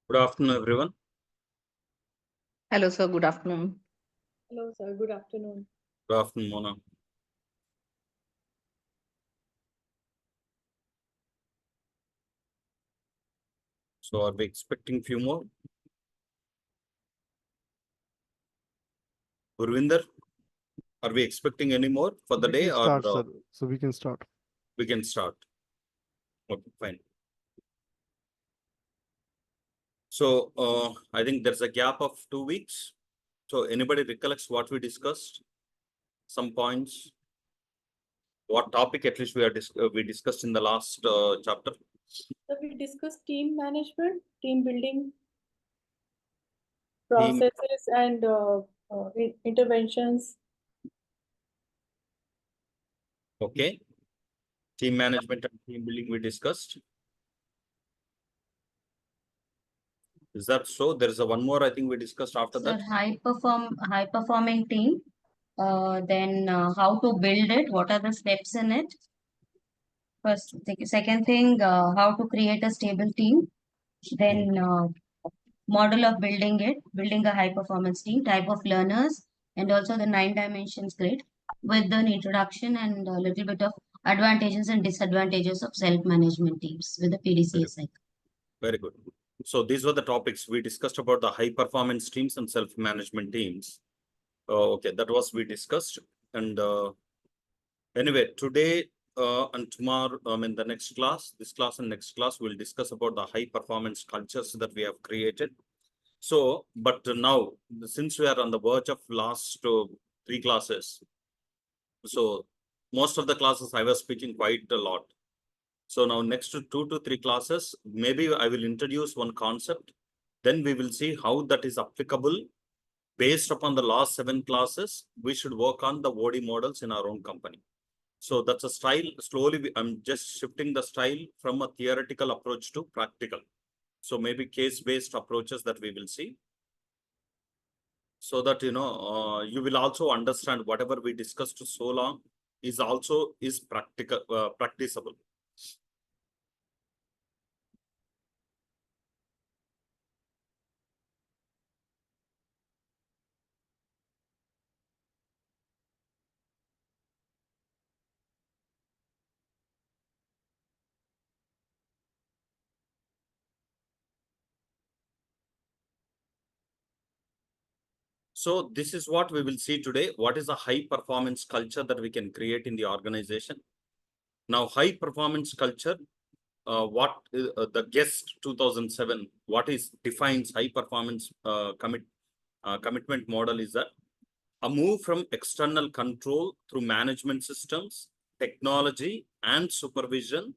Good afternoon, everyone. Hello, sir. Good afternoon. Hello, sir. Good afternoon. Good afternoon, Mona. So, are we expecting few more? Gurvinder, are we expecting any more for the We day can or start, sir. So we can start. we can start? Okay, fine. So, I think there's a gap of 2 weeks. So, anybody recollects what we discussed? Some points? What topic at least we discussed in the last chapter? So we discussed team management, team building Team, processes, and interventions. okay. Team management and team building we discussed. Is that so? There's a one more I think we discussed after Sir, that. high performing team. Then how to build it? What are the steps in it? Second thing, how to create a stable team. Then model of building it, building a high performance team, type of learners, and also the 9 dimensions grid with an introduction and a little bit of advantages and disadvantages of self management teams with the PDCA cycle. Very good. So these were the topics we discussed about the high performance teams and self-management teams. Okay, that was we discussed. And anyway, today and tomorrow, in the next class, this class and next class, we'll discuss about the high performance cultures that we have created. So, but now, since we are on the verge of last 3 classes, so most of the classes I was speaking quite a lot. So now next to 2 to 3 classes, maybe I will introduce one concept. Then we will see how that is applicable based upon the last 7 classes. We should work on the OD models in our own company. So that's a style. Slowly, I'm just shifting the style from a theoretical approach to practical. So maybe case-based approaches that we will see. So that, you will also understand whatever we discussed so long is practical, practicable. So this is what we will see today. What is a high performance culture that we can create in the organization? Now, high performance culture, the guest 2007, what is defines high performance commitment model is that a move from external control through management systems, technology, and supervision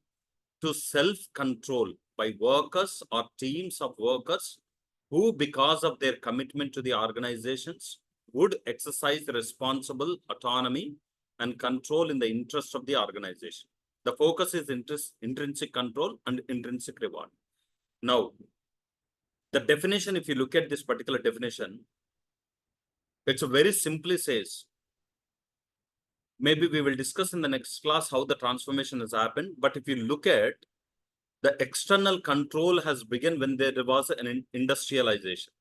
to self-control by workers or teams of workers who, because of their commitment to the organizations, would exercise responsible autonomy and control in the interest of the organization. The focus is intrinsic control and intrinsic reward. Now, the definition, if you look at this particular definition, it's a very simply says, maybe we will discuss in the next class how the transformation has happened. But if you look at the external control has begun when there was an industrialization.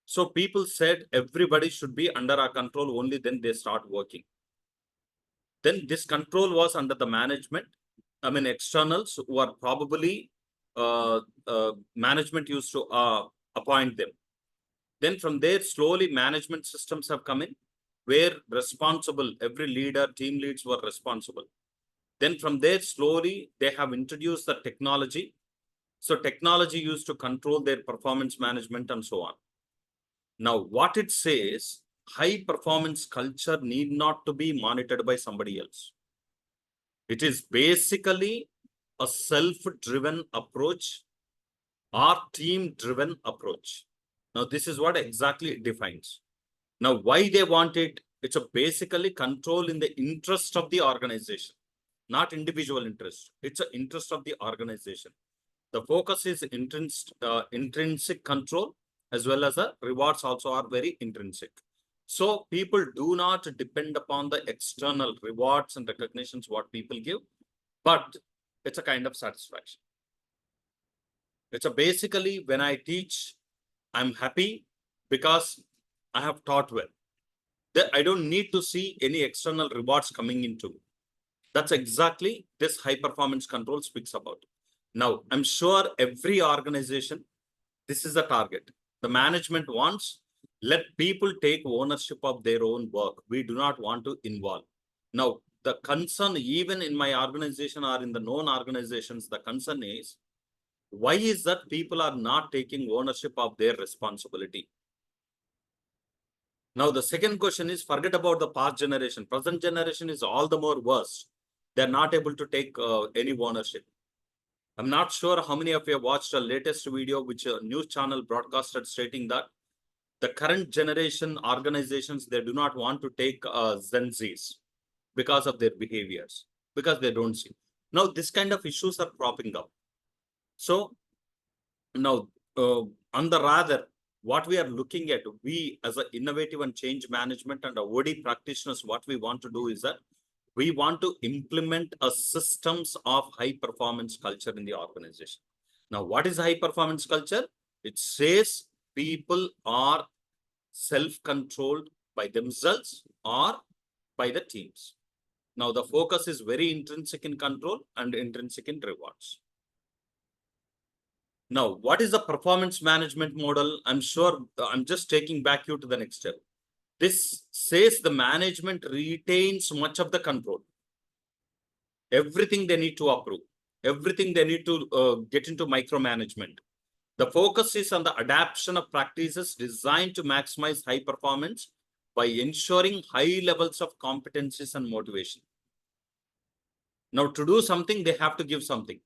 So people said everybody should be under our control, only then they start working. Then this control was under the management. I mean, externals who are probably management used to appoint them. Then from there, slowly management systems have come in where responsible, every leader, team leads were responsible. Then from there, slowly they have introduced the technology. So technology used to control their performance management and so on. Now, what it says, high performance culture need not to be monitored by somebody else. It is basically a self-driven approach or team-driven approach. Now, this is what exactly it defines. Now, why they want it? It's a basically control in the interest of the organization, not individual interest. It's an interest of the organization. The focus is intrinsic control, as well as the rewards also are very intrinsic. So people do not depend upon the external rewards and recognitions what people give, but it's a kind of satisfaction. It's basically when I teach, I'm happy because I have taught well. I don't need to see any external rewards coming into. That's exactly this high performance control speaks about. Now, I'm sure every organization, this is the target. The management wants, let people take ownership of their own work. We do not want to involve. Now, the concern, even in my organization or in the known organizations, the concern is, why is that people are not taking ownership of their responsibility? Now, the second question is, forget about the past generation. Present generation is all the more worse. They're not able to take any ownership. I'm not sure how many of you have watched the latest video which a news channel broadcasted stating that the current generation organizations, they do not want to take Gen Zs because of their behaviors, because they don't see. Now, this kind of issues are cropping up. So now, on the rather, what we are looking at, we as an innovative and change management and OD practitioners, what we want to do is that we want to implement a systems of high performance culture in the organization. Now, what is high performance culture? It says people are self-controlled by themselves or by the teams. Now, the focus is very intrinsic in control and intrinsic in rewards. Now, what is the performance management model? I'm sure I'm just taking back you to the next step. This says the management retains much of the control. Everything they need to approve, everything they need to get into micromanagement. The focus is on the adaptation of practices designed to maximize high performance by ensuring high levels of competencies and motivation. Now, to do something, they have to give something.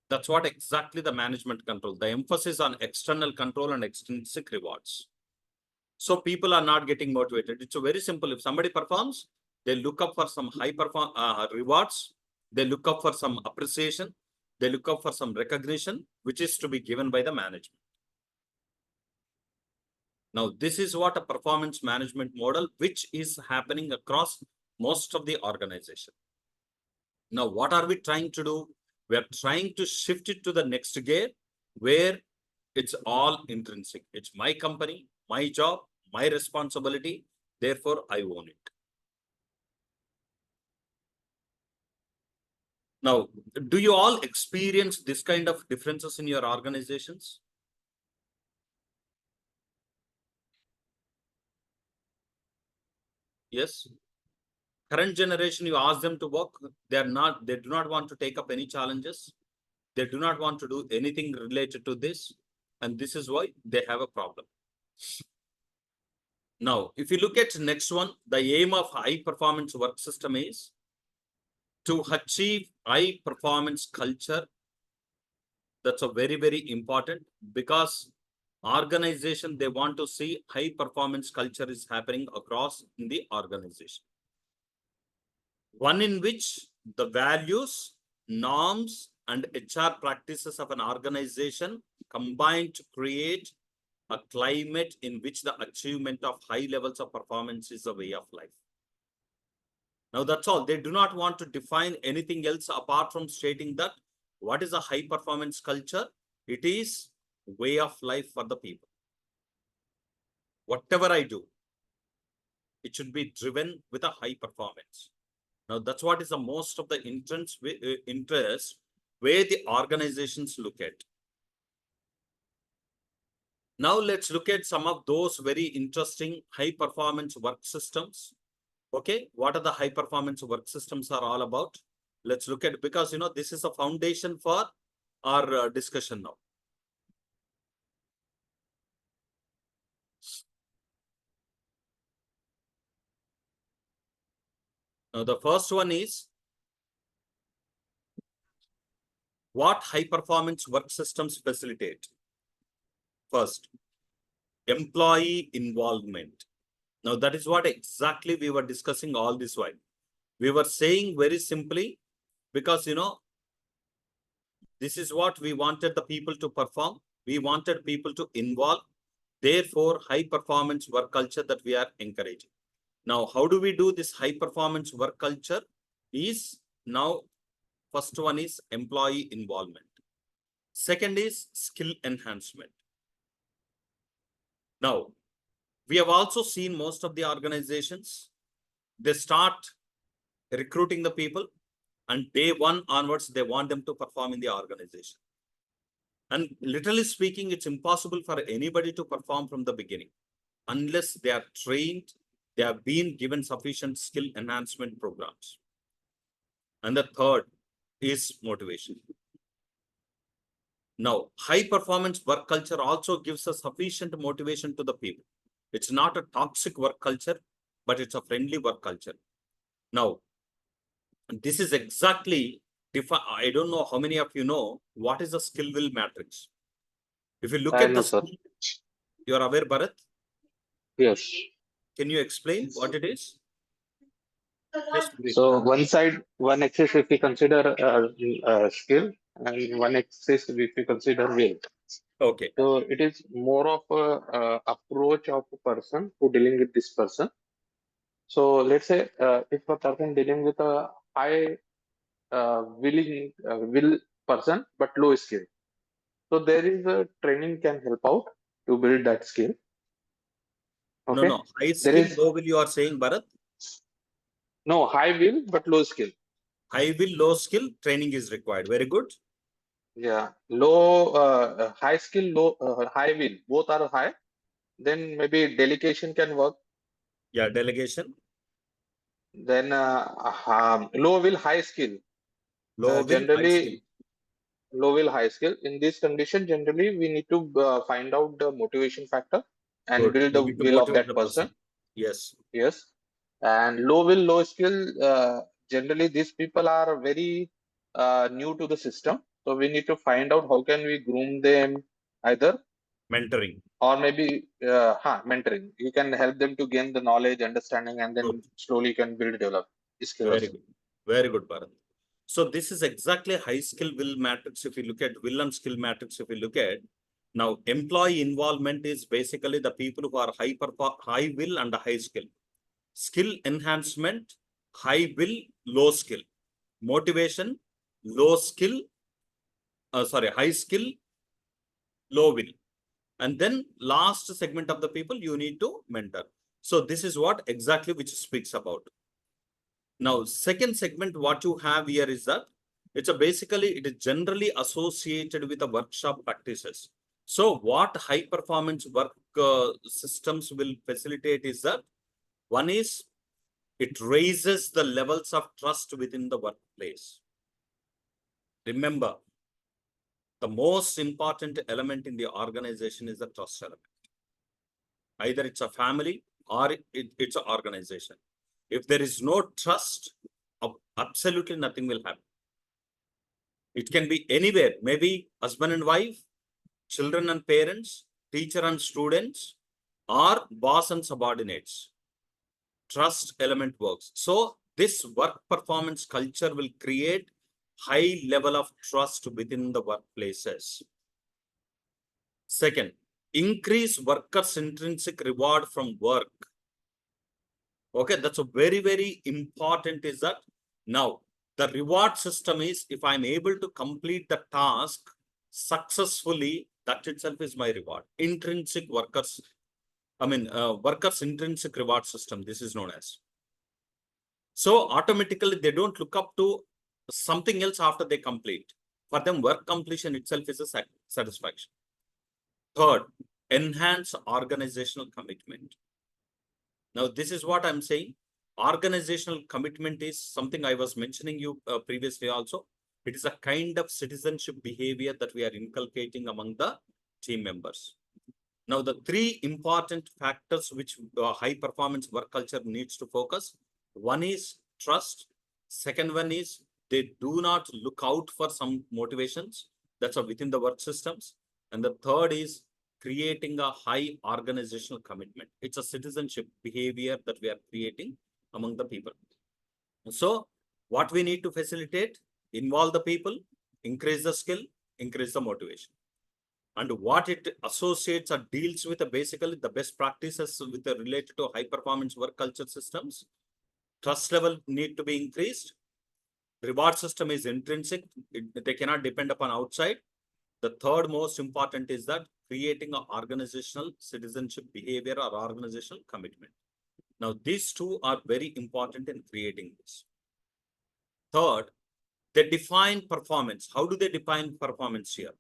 That's what exactly the management control, the emphasis on external control and extrinsic rewards. So people are not getting motivated. It's very simple. If somebody performs, they look up for some high rewards. They look up for some appreciation. They look up for some recognition, which is to be given by the management. Now, this is what a performance management model, which is happening across most of the organization. Now, what are we trying to do? We are trying to shift it to the next gear where it's all intrinsic. It's my company, my job, my responsibility. Therefore, I own it. Now, do you all experience this kind of differences in your organizations? Yes. Current generation, you ask them to work, they do not want to take up any challenges. They do not want to do anything related to this. And this is why they have a problem. Now, if you look at next one, the aim of high performance work system is to achieve high performance culture. That's a very, very important, because organization, they want to see high performance culture is happening across in the organization. One in which the values, norms, and HR practices of an organization combine to create a climate in which the achievement of high levels of performance is a way of life. Now, that's all. They do not want to define anything else apart from stating that what is a high performance culture? It is way of life for the people. Whatever I do, it should be driven with a high performance. Now, that's what is the most of the interest where the organizations look at. Now, let's look at some of those very interesting high performance work systems. Okay, what are the high performance work systems are all about? Let's look at, because this is a foundation for our discussion now. Now, the first one is, what high performance work systems facilitate? First, employee involvement. Now, that is what exactly we were discussing all this while. We were saying very simply, because this is what we wanted the people to perform. We wanted people to involve. Therefore, high performance work culture that we are encouraging. Now, how do we do this high performance work culture? Is now, first one is employee involvement. Second is skill enhancement. Now, we have also seen most of the organizations, they start recruiting the people, and day one onwards, they want them to perform in the organization. And literally speaking, it's impossible for anybody to perform from the beginning unless they are trained, they have been given sufficient skill enhancement programs. And the third is motivation. Now, high performance work culture also gives a sufficient motivation to the people. It's not a toxic work culture, but it's a friendly work culture. Now, this is exactly, I don't know how many of you know what is the skill will matrix. If you look I at know, the sir. skill, you are aware, Bharat? Yes. Can you explain what it is? Just brief. So one axis if we consider skill, and one axis if we consider will. Okay. So it is more of a approach of a person who dealing with this person. So let's say if a person dealing with a high will person but low skill. So there is a training can help out to build that skill. No, Okay. no. High There skill, is low will, you are saying, Bharat? no high will but low skill. High will, low skill, training is required. Very good. Yeah, low, high skill, low, high will, both are high. Then maybe delegation can work. Yeah, delegation. Then low will, high skill. Low will, high skill. Generally, low will, high skill. In this condition, generally, we need to find out the motivation factor and Good. build We the need to will of motivate that the person. person. Yes. Yes. And low will, low skill. Generally, these people are very new to the system. So we need to find out how can we groom them either, Mentoring. or maybe mentoring. You can help them to gain the knowledge, understanding, and Good. then slowly you can build develop Very skills. good. Very good, Bharat. So this is exactly high skill will matrix. If you look at will and skill matrix, if you look at now, employee involvement is basically the people who are high will and high skill. Skill enhancement, high will, low skill. Motivation, low skill, high skill, low will. And then last segment of the people you need to mentor. So this is what exactly which speaks about. Now, second segment, what you have here is that it is generally associated with the workshop practices. So what high performance work systems will facilitate is that one is it raises the levels of trust within the workplace. Remember, the most important element in the organization is the trust element. Either it's a family or it's an organization. If there is no trust, absolutely nothing will happen. It can be anywhere, maybe husband and wife, children and parents, teacher and students, or boss and subordinates. Trust element works. So this work performance culture will create high level of trust within the workplaces. Second, increase workers' intrinsic reward from work. Okay, that's a very, very important is that now the reward system is if I'm able to complete the task successfully, that itself is my reward. Workers' intrinsic reward system, this is known as. So automatically they don't look up to something else after they complete. For them, work completion itself is a satisfaction. Third, enhance organizational commitment. Now, this is what I'm saying. Organizational commitment is something I was mentioning you previously also. It is a kind of citizenship behavior that we are inculcating among the team members. Now, the three important factors which high performance work culture needs to focus. One is trust. Second one is they do not look out for some motivations that's within the work systems. And the third is creating a high organizational commitment. It's a citizenship behavior that we are creating among the people. So what we need to facilitate, involve the people, increase the skill, increase the motivation. And what it associates or deals with basically the best practices with related to high performance work culture systems. Trust level need to be increased. Reward system is intrinsic. They cannot depend upon outside. The third most important is that creating an organizational citizenship behavior or organizational commitment. Now, these two are very important in creating this. Third, they define performance. How do they define performance here?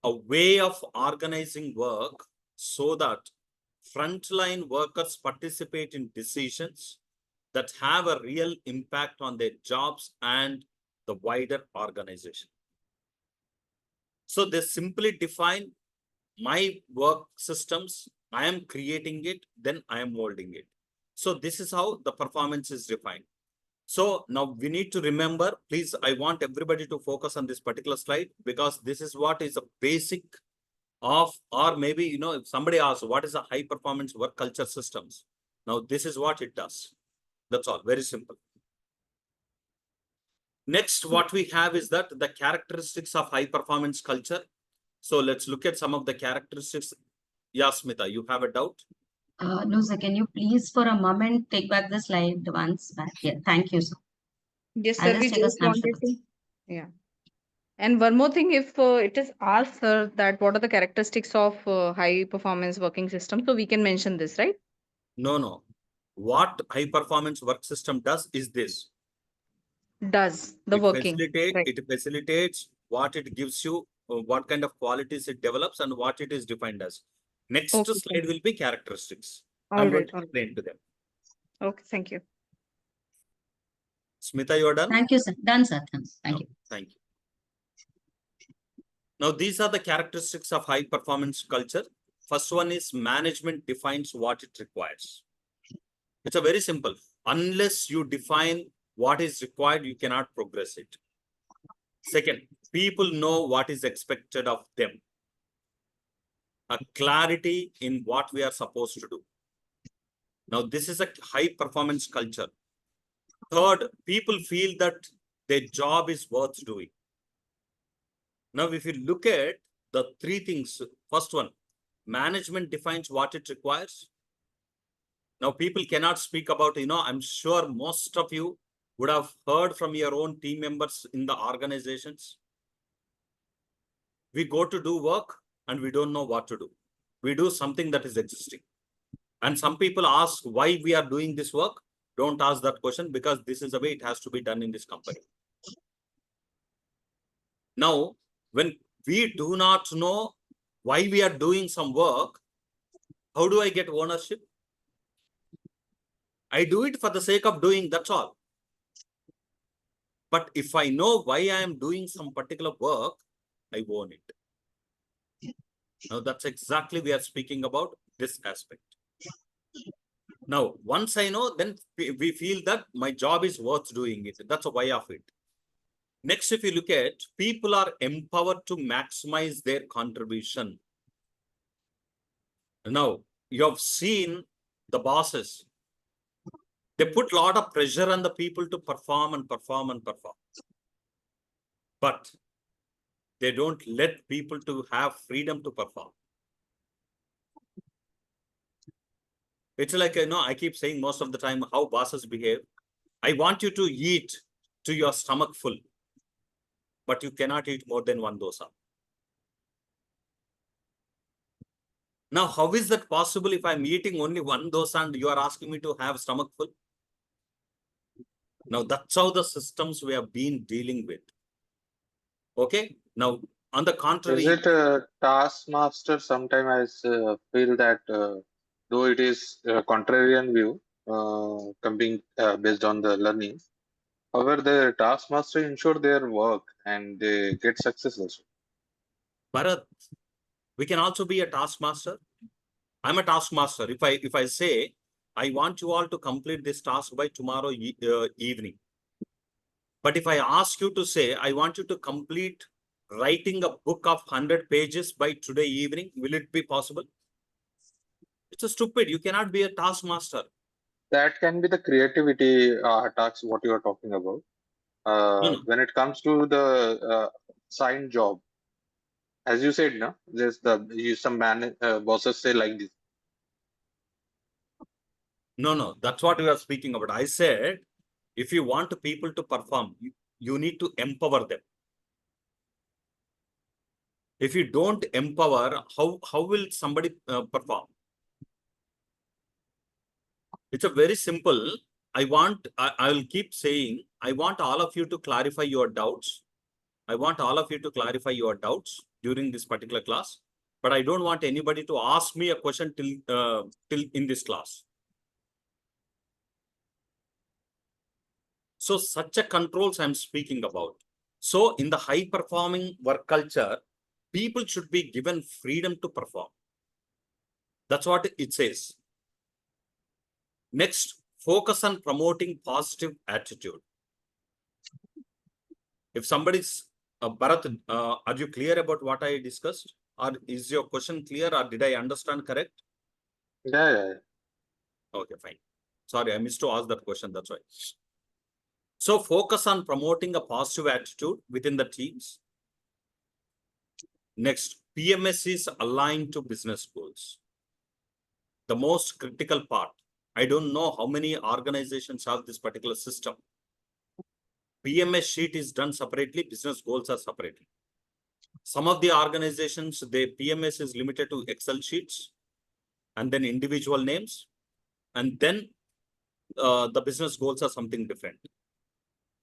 A way of organizing work so that frontline workers participate in decisions that have a real impact on their jobs and the wider organization. So they simply define my work systems, I am creating it, then I am molding it. So this is how the performance is defined. So now we need to remember, please, I want everybody to focus on this particular slide because this is what is a basic of, or maybe, you know, if somebody asks, what is a high performance work culture systems? Now, this is what it does. That's all, very simple. Next, what we have is that the characteristics of high performance culture. So let's look at some of the characteristics. Yeah, Smita, you have a doubt? No, sir. Can you please for a moment take back the slide once back? Yeah, thank you, sir. Yes, I'll sir. We just take a just snapshot wanted of to. it. Yeah. And one more thing, if it is asked, sir, that what are the characteristics of high performance working system, so we can mention this, right? No, no. What high performance work system does is this. Does the working, right? It facilitates what it gives you, what kind of qualities it develops and what it is defined as. Next Okay, sir. slide will be characteristics. All I'm going right, to all right. explain to them. Okay, thank you. Smita, you are done? Thank you, sir. Done, sir. Thank you. Thank you. Now, these are the characteristics of high performance culture. First one is management defines what it requires. It's a very simple. Unless you define what is required, you cannot progress it. Second, people know what is expected of them. A clarity in what we are supposed to do. Now, this is a high performance culture. Third, people feel that their job is worth doing. Now, if you look at the three things, first one, management defines what it requires. Now, people cannot speak about, you know, I'm sure most of you would have heard from your own team members in the organizations. We go to do work and we don't know what to do. We do something that is existing. And some people ask why we are doing this work. Don't ask that question because this is the way it has to be done in this company. Now, when we do not know why we are doing some work, how do I get ownership? I do it for the sake of doing, that's all. But if I know why I am doing some particular work, I own it. Now, that's exactly we are speaking about this aspect. Now, once I know, then we feel that my job is worth doing it. That's a why of it. Next, if you look at, people are empowered to maximize their contribution. Now, you have seen the bosses. They put a lot of pressure on the people to perform and perform and perform. But they don't let people to have freedom to perform. It's like, you know, I keep saying most of the time how bosses behave. I want you to eat to your stomach full, but you cannot eat more than one dosa. Now, how is that possible if I'm eating only one dosa and you are asking me to have stomach full? Now, that's how the systems we have been dealing with. Okay. Now, on the contrary. Is it a taskmaster? Sometimes I feel that though it is a contrarian view, coming based on the learning, however, the taskmaster ensure their work and they get success also. Bharat, we can also be a taskmaster. I'm a taskmaster. If I say, I want you all to complete this task by tomorrow evening. But if I ask you to say, I want you to complete writing a book of 100 pages by today evening, will it be possible? It's a stupid. You cannot be a taskmaster. That can be the creativity tasks what you are talking about. No. When it comes to the signed job, as you said, no, there's some bosses say like this. No. That's what we are speaking about. I said, if you want people to perform, you need to empower them. If you don't empower, how will somebody perform? It's a very simple. I will keep saying, I want all of you to clarify your doubts. I want all of you to clarify your doubts during this particular class, but I don't want anybody to ask me a question till in this class. So such a controls I'm speaking about. So in the high performing work culture, people should be given freedom to perform. That's what it says. Next, focus on promoting positive attitude. If somebody's Bharat, are you clear about what I discussed? Or is your question clear, or did I understand correct? Yeah. Okay, fine. Sorry, I missed to ask that question. That's why. So focus on promoting a positive attitude within the teams. Next, PMS is aligned to business goals. The most critical part. I don't know how many organizations have this particular system. PMS sheet is done separately, business goals are separately. Some of the organizations, their PMS is limited to Excel sheets and then individual names, and then the business goals are something different.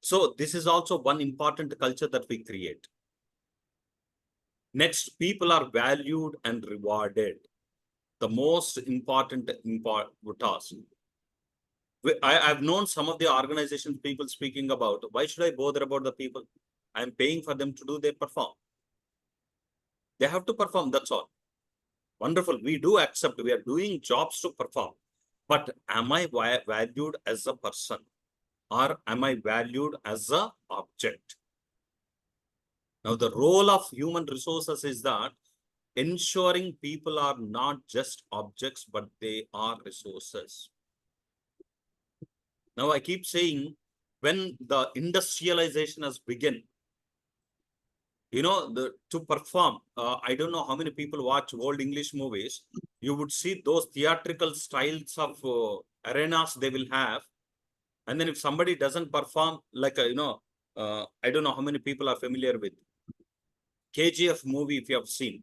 So this is also one important culture that we create. Next, people are valued and rewarded. The most important task. I've known some of the organizations, people speaking about, why should I bother about the people? I'm paying for them to do their perform. They have to perform, that's all. Wonderful, we do accept, we are doing jobs to perform. But am I valued as a person? Or am I valued as an object? Now, the role of human resources is that ensuring people are not just objects, but they are resources. Now, I keep saying, when the industrialization has begun, you know, to perform, I don't know how many people watch old English movies. You would see those theatrical styles of arenas they will have. And then if somebody doesn't perform, like, I don't know how many people are familiar with KGF movie, if you have seen.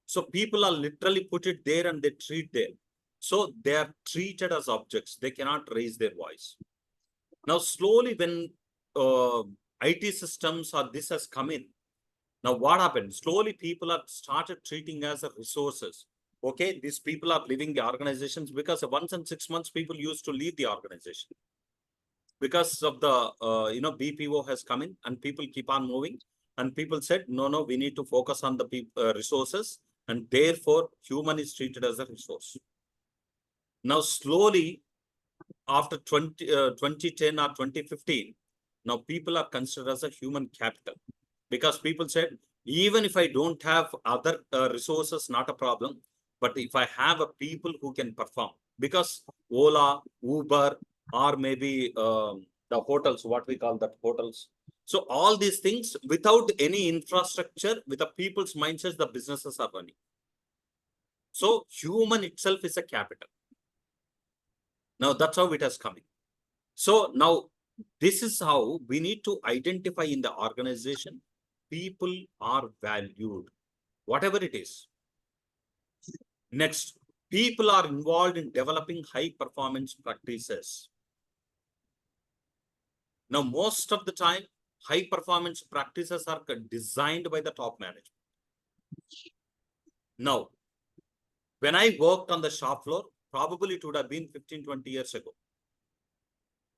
So people are literally put it there and they treat them. So they are treated as objects. They cannot raise their voice. Now, slowly when IT systems or this has come in, now what happened? Slowly people are started treating as a resources. Okay, these people are leaving the organizations because once in 6 months, people used to leave the organization. Because of the, BPO has come in and people keep on moving. And people said, no, we need to focus on the resources. And therefore, human is treated as a resource. Now, slowly, after 2010 or 2015, now people are considered as a human capital. Because people said, even if I don't have other resources, not a problem. But if I have a people who can perform, because Ola, Uber, or maybe the hotels, what we call that hotels. So all these things, without any infrastructure, with the people's mindsets, the businesses are running. So human itself is a capital. Now that's how it has come in. So now this is how we need to identify in the organization, people are valued, whatever it is. Next, people are involved in developing high performance practices. Now, most of the time, high performance practices are designed by the top management. Now, when I worked on the shop floor, probably it would have been 15, 20 years ago.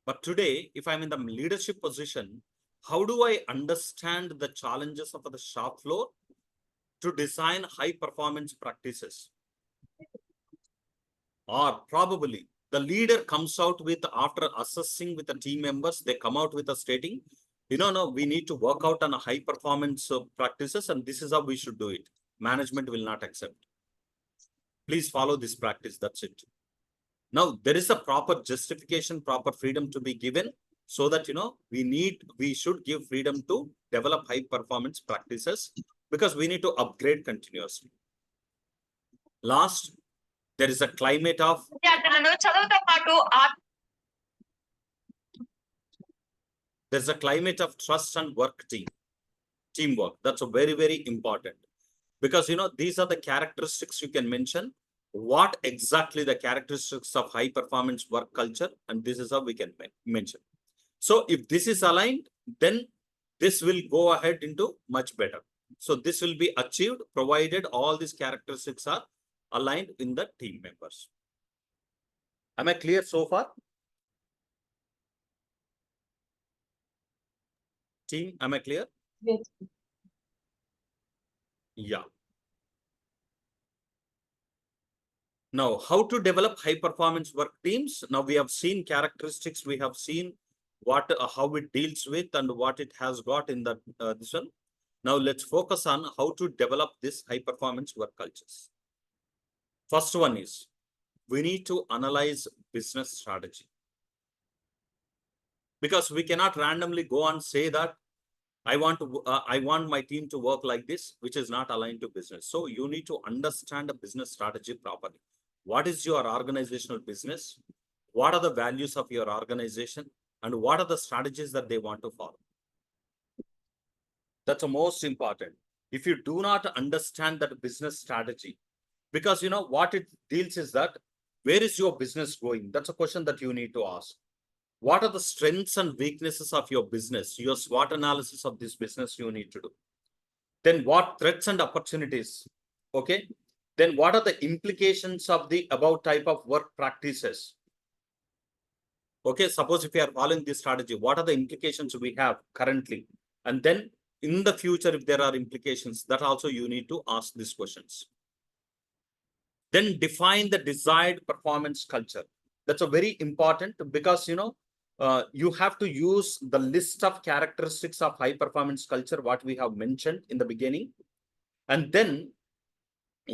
But today, if I'm in the leadership position, how do I understand the challenges of the shop floor to design high performance practices? Or probably the leader comes out with, after assessing with the team members, they come out with a stating, no, we need to work out on a high performance practices, and this is how we should do it. Management will not accept. Please follow this practice. That's it. Now, there is a proper justification, proper freedom to be given, so that, we should give freedom to develop high performance practices, because we need to upgrade continuously. Last, there is a climate of there's a climate of trust and teamwork. That's a very, very important. Because, these are the characteristics you can mention. What exactly the characteristics of high performance work culture, and this is how we can mention. So if this is aligned, then this will go ahead into much better. So this will be achieved provided all these characteristics are aligned in the team members. Am I clear so far? Team, am I clear? Yes. Yeah. Now, how to develop high performance work teams? Now we have seen characteristics, we have seen what how it deals with and what it has got in the this one. Now let's focus on how to develop this high performance work cultures. First one is we need to analyze business strategy, because we cannot randomly go and say that I want my team to work like this, which is not aligned to business. So you need to understand a business strategy properly. What is your organizational business? What are the values of your organization? And what are the strategies that they want to follow? That's the most important. If you do not understand that business strategy, because what it deals is that where is your business going? That's a question that you need to ask. What are the strengths and weaknesses of your business? Your SWOT analysis of this business you need to do. Then what threats and opportunities? Okay. Then what are the implications of the above type of work practices? Okay, suppose if you are following this strategy, what are the implications we have currently? And then in the future, if there are implications, that also you need to ask these questions. Then define the desired performance culture. That's a very important, because you have to use the list of characteristics of high performance culture, what we have mentioned in the beginning. And then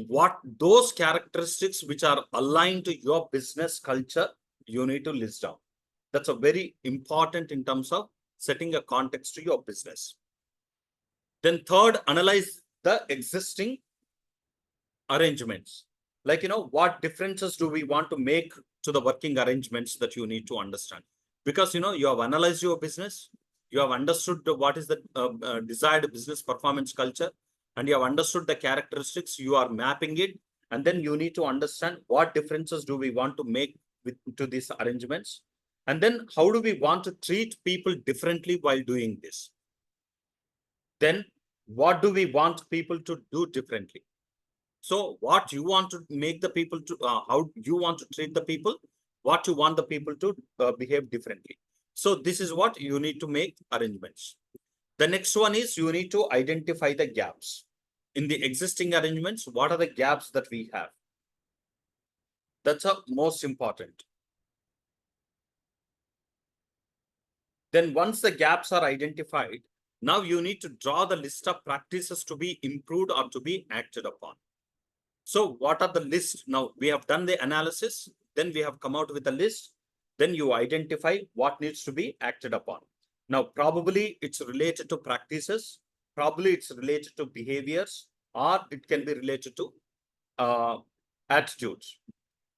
what those characteristics which are aligned to your business culture, you need to list down. That's a very important in terms of setting a context to your business. Then third, analyze the existing arrangements. Like, what differences do we want to make to the working arrangements that you need to understand? Because, you have analyzed your business, you have understood what is the desired business performance culture, and you have understood the characteristics, you are mapping it, and then you need to understand what differences do we want to make to these arrangements. And then how do we want to treat people differently while doing this? Then what do we want people to do differently? So what you want to make the people to, how you want to treat the people, what you want the people to behave differently. So this is what you need to make arrangements. The next one is you need to identify the gaps. In the existing arrangements, what are the gaps that we have? That's a most important. Then once the gaps are identified, now you need to draw the list of practices to be improved or to be acted upon. So what are the lists? Now we have done the analysis, then we have come out with a list, then you identify what needs to be acted upon. Now probably it's related to practices, probably it's related to behaviors, or it can be related to attitudes.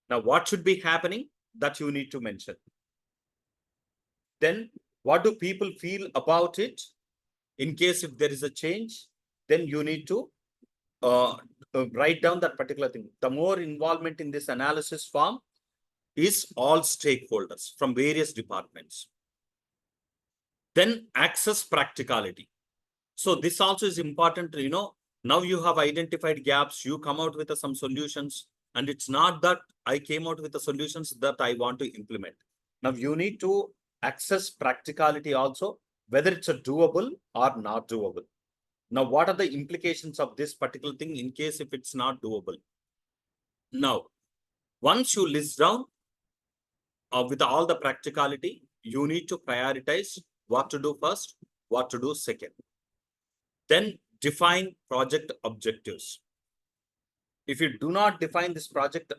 Now what should be happening? That you need to mention. Then what do people feel about it? In case if there is a change, then you need to write down that particular thing. The more involvement in this analysis form is all stakeholders from various departments. Then access practicality. So this also is important. Now you have identified gaps, you come out with some solutions, and it's not that I came out with the solutions that I want to implement. Now you need to access practicality also, whether it's a doable or not doable. Now, what are the implications of this particular thing in case if it's not doable? Now, once you list down with all the practicality, you need to prioritize what to do first, what to do second. Then define project objectives. If you do not define this project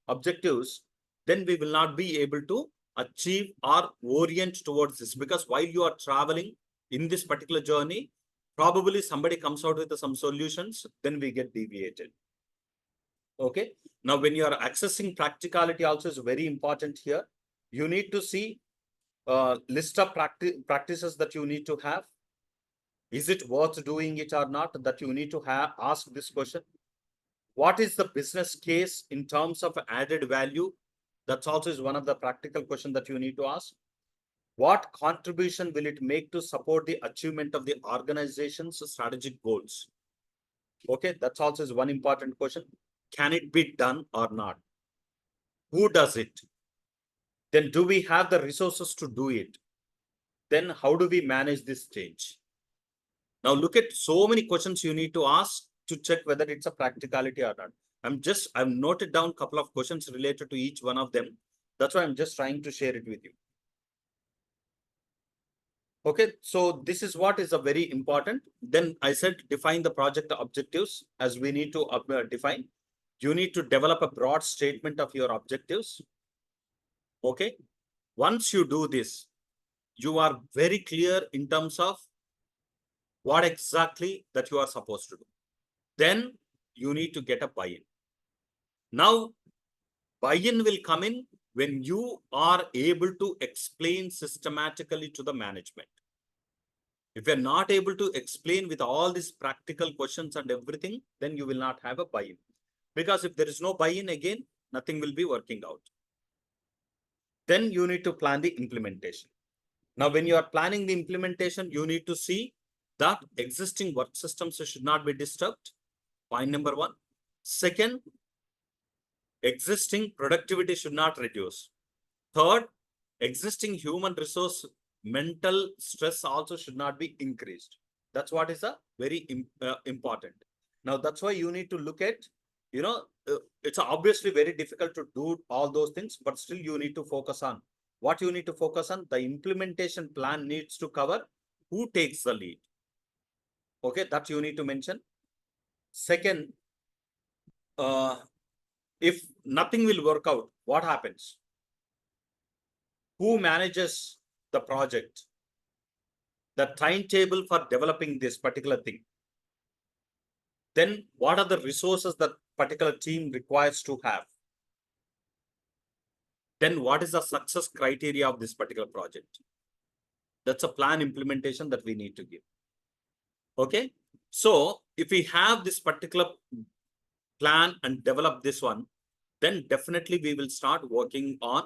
objectives, then we will not be able to achieve or orient towards this, because while you are traveling in this particular journey, probably somebody comes out with some solutions, then we get deviated. Okay. Now, when you are accessing practicality also is very important here. You need to see list of practices that you need to have. Is it worth doing it or not? That you need to ask this question. What is the business case in terms of added value? That's also is one of the practical questions that you need to ask. What contribution will it make to support the achievement of the organization's strategic goals? Okay, that's also is one important question. Can it be done or not? Who does it? Then do we have the resources to do it? Then how do we manage this change? Now look at so many questions you need to ask to check whether it's a practicality or not. I've noted down a couple of questions related to each one of them. That's why I'm just trying to share it with you. Okay, so this is what is a very important. Then I said define the project objectives as we need to define. You need to develop a broad statement of your objectives. Okay, once you do this, you are very clear in terms of what exactly that you are supposed to do. Then you need to get a buy-in. Now, buy-in will come in when you are able to explain systematically to the management. If you're not able to explain with all these practical questions and everything, then you will not have a buy-in. Because if there is no buy-in again, nothing will be working out. Then you need to plan the implementation. Now, when you are planning the implementation, you need to see that existing work systems should not be disturbed. Point number one. Second, existing productivity should not reduce. Third, existing human resource mental stress also should not be increased. That's what is a very important. Now, that's why you need to look at, it's obviously very difficult to do all those things, but still you need to focus on what you need to focus on. The implementation plan needs to cover who takes the lead. Okay, that you need to mention. Second, if nothing will work out, what happens? Who manages the project? The timetable for developing this particular thing. Then what are the resources that particular team requires to have? Then what is the success criteria of this particular project? That's a plan implementation that we need to give. Okay. So if we have this particular plan and develop this one, then definitely we will start working on,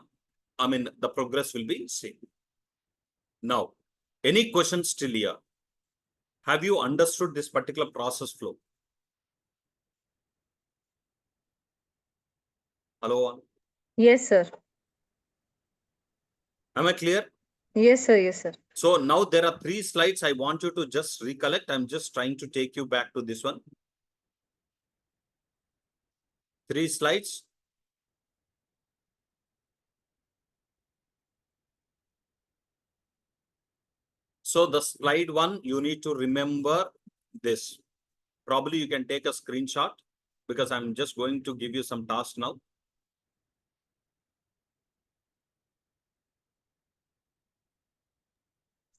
the progress will be seen. Now, any questions still here? Have you understood this particular process flow? Hello? Yes, sir. Am I clear? Yes, sir. Yes, sir. So now there are 3 slides. I want you to just recollect. I'm just trying to take you back to this one. 3 slides. So the slide 1, you need to remember this. Probably you can take a screenshot because I'm just going to give you some tasks now.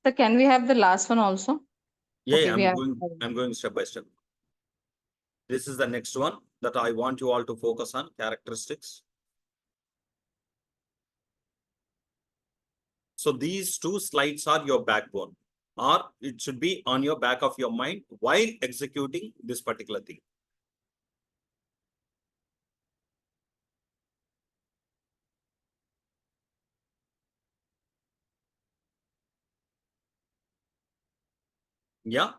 So can we have the last one also? Yeah, Okay, we I'm going step by step. This is the next one that I want you all to focus on, characteristics. So these 2 slides are your backbone, or it should be on your back of your mind while executing this particular thing. Yeah.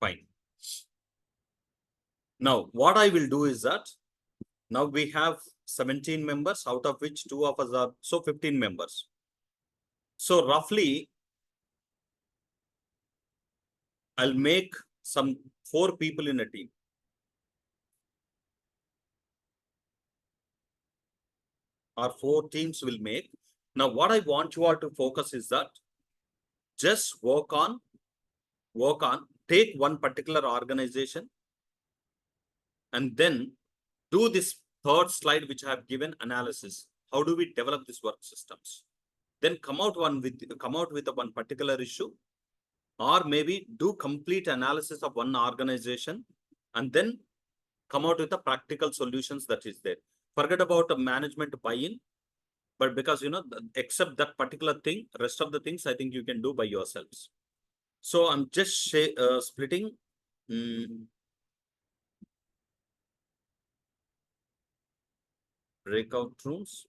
Fine. Now, what I will do is that now we have 17 members, out of which 2 of us are, so 15 members. So roughly, I'll make some 4 people in a team. Or 4 teams will make. Now, what I want you all to focus is that just work on, take one particular organization and then do this 3rd slide, which I have given analysis. How do we develop these work systems? Then come out with one particular issue, or maybe do complete analysis of one organization and then come out with the practical solutions that is there. Forget about the management buy-in, but because except that particular thing, rest of the things I think you can do by yourselves. So I'm just splitting. Breakout rooms.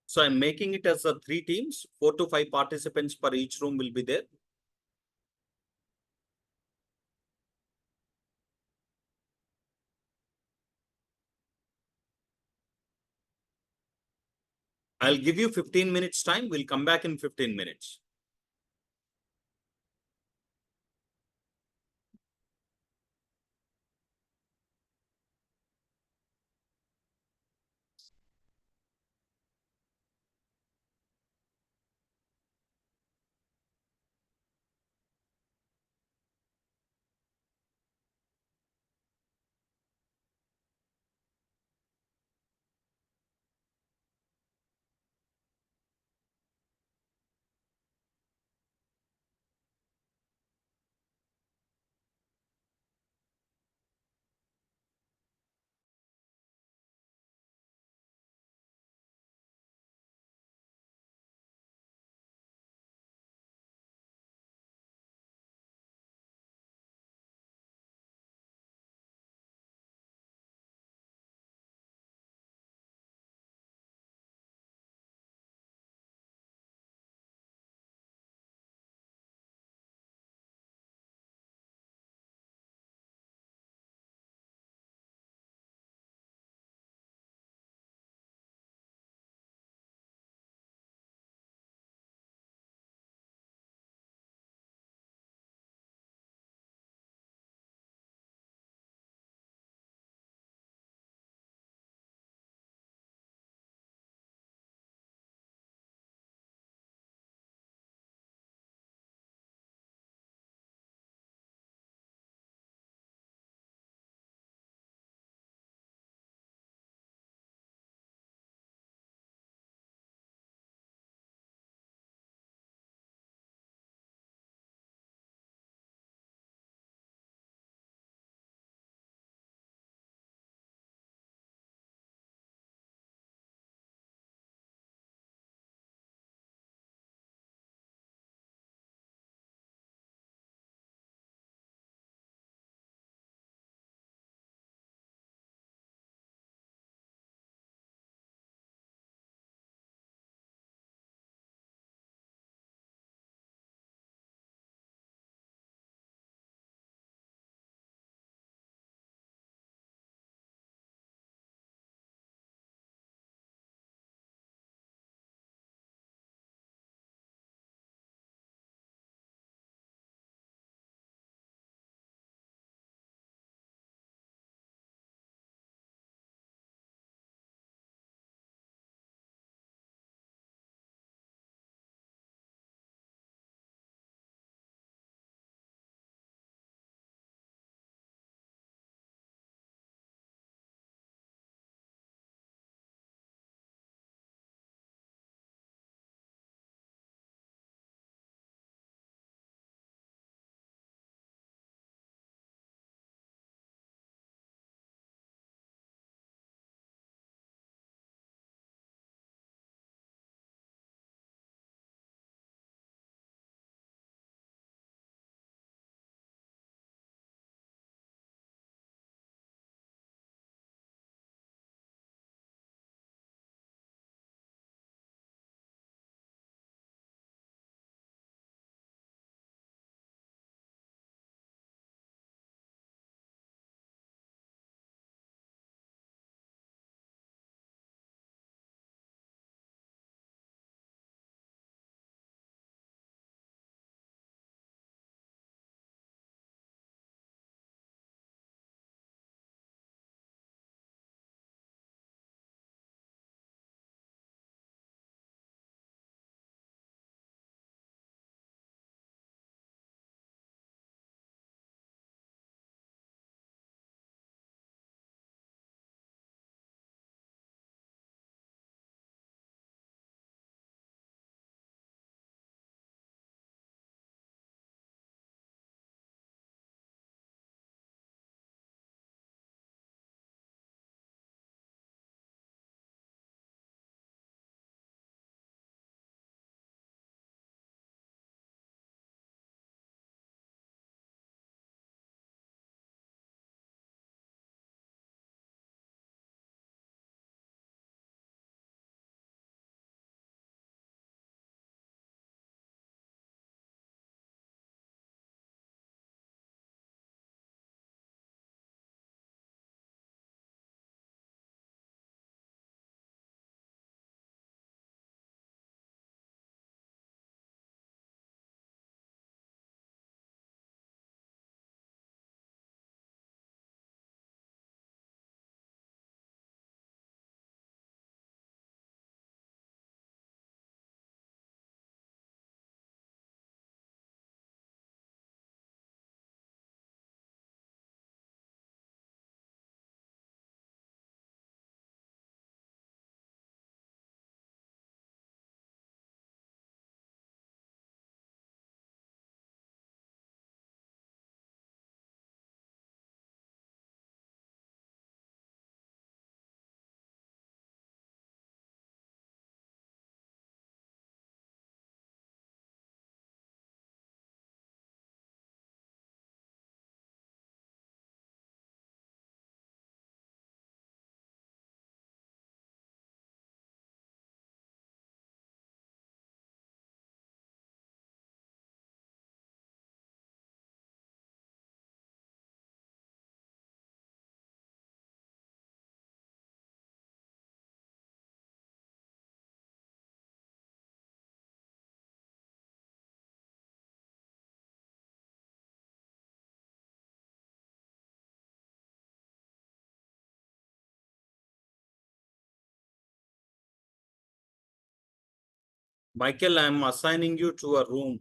So I'm making it as a 3 teams, 4 to 5 participants per each room will be there. I'll give you 15 minutes time. We'll come back in 15 minutes. Michael, I'm assigning you to a room.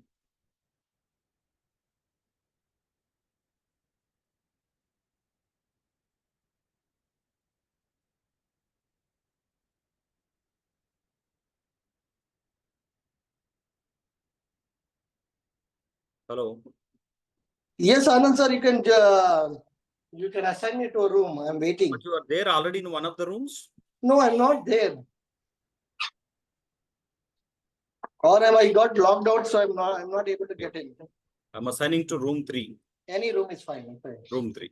Hello. Yes, Anand sir, you can assign me to a room. I'm waiting. But you are there already in one of the rooms? No, I'm not there. Or am I got logged out, so I'm not able to get in. I'm assigning to room 3. Any room is fine. Fine. Room 3.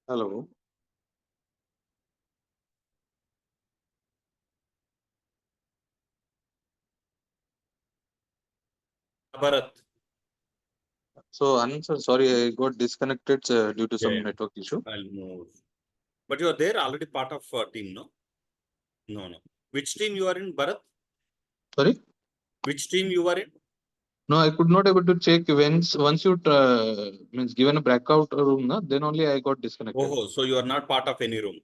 Hello. Bharat. So, Anand sir, sorry, I got disconnected due to some Yeah. network issue. I'll move. But you are there already part of team, no? No, no. Which team you are in, Bharat? Sorry? Which team you are in? No, I could not able to check once you means given a blackout room, na, then only I got disconnected. Oh, so you are not part of any room.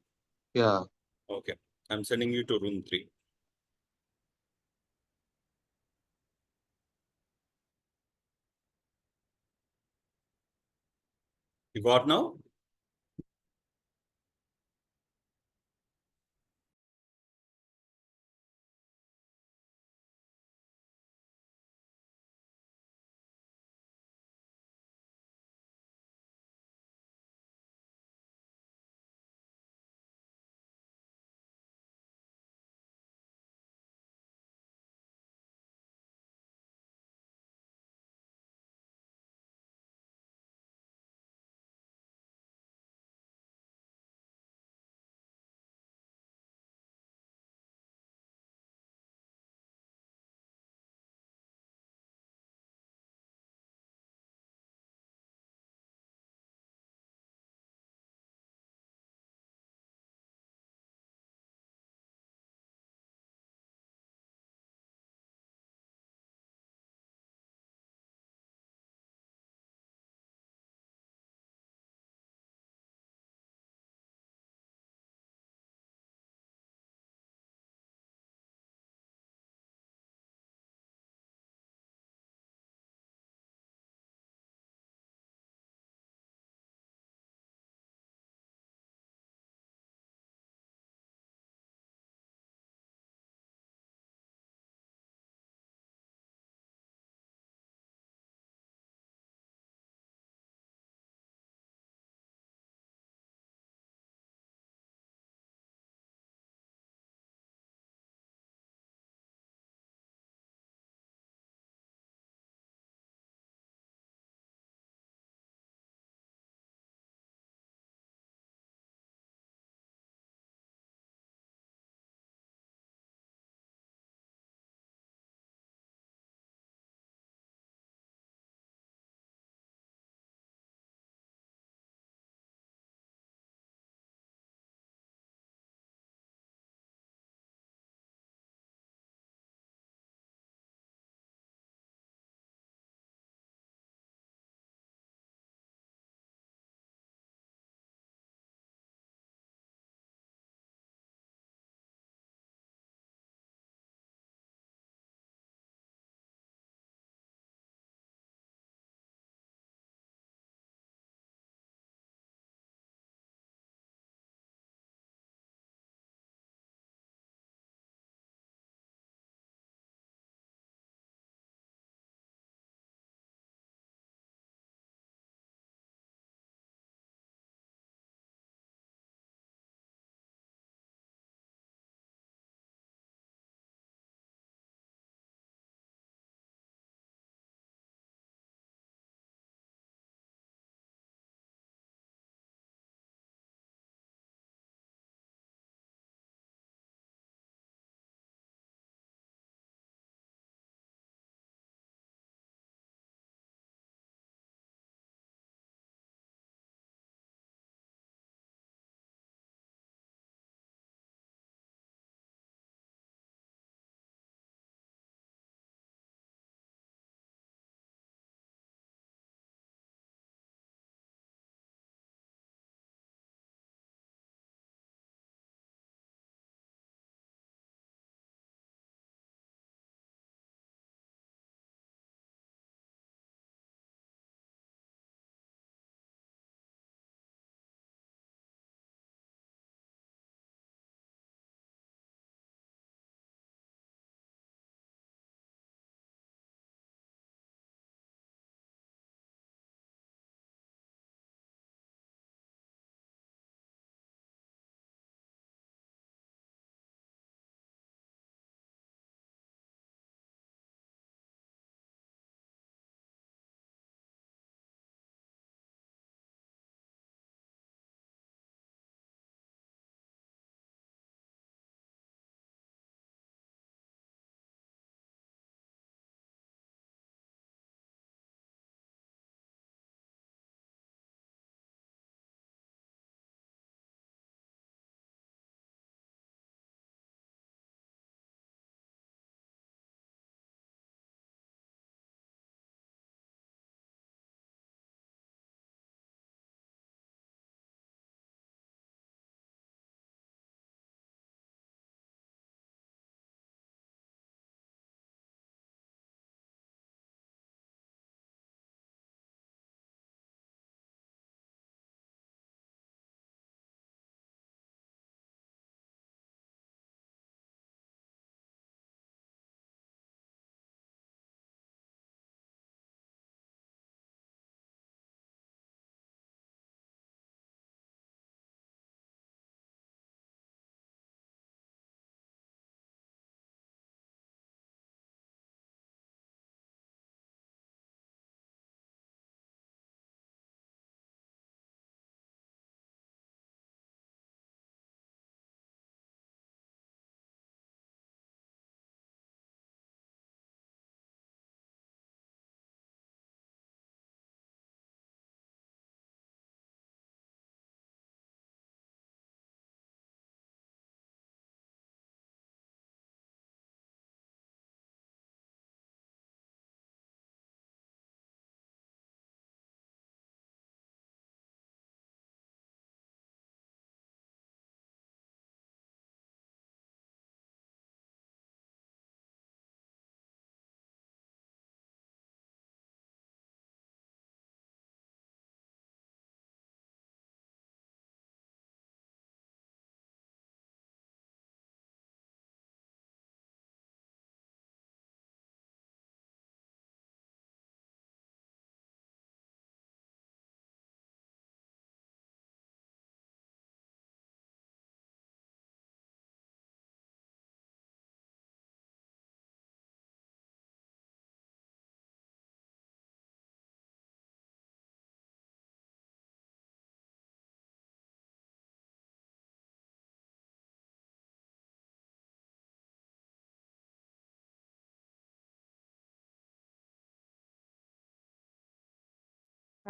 Yeah. Okay. I'm sending you to room 3. You got now?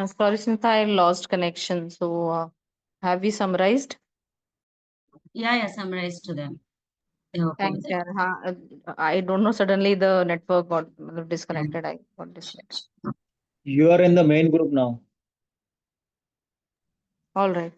Sorry, since I lost connection. So, have we summarized? Yeah, summarized to them. They're okay with Thanks, it. yeah. I don't know. Suddenly, the network got disconnected. I got disconnected. You are in the main group now. All right.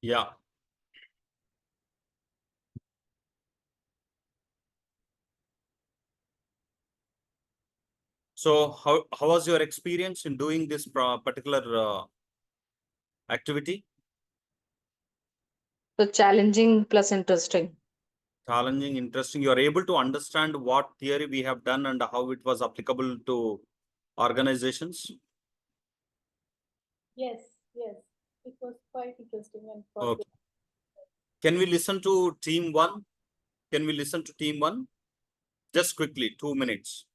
Yeah. So how was your experience in doing this particular activity? So challenging plus interesting. Challenging, interesting. You are able to understand what theory we have done and how it was applicable to organizations. Yes, yes. It was quite interesting and Okay. Can we listen to team one? Can we listen to team one? Just quickly, 2 minutes.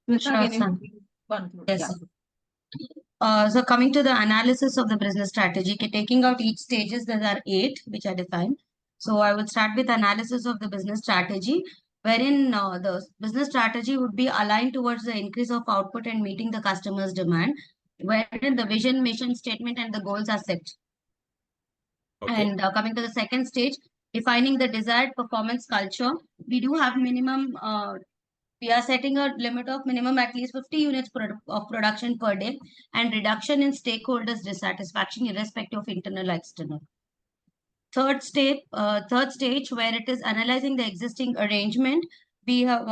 Sure, sir. Yes, Yeah. sir. So coming to the analysis of the business strategy, taking out each stages, there are 8 which are defined. So I would start with analysis of the business strategy, wherein the business strategy would be aligned towards the increase of output and meeting the customer's demand, wherein the vision, mission statement, and the goals are set. Okay. And coming to the second stage, defining the desired performance culture, we do have minimum we are setting a limit of minimum at least 50 units of production per day and reduction in stakeholders dissatisfaction irrespective of internal or external. Third stage where it is analyzing the existing arrangement, we have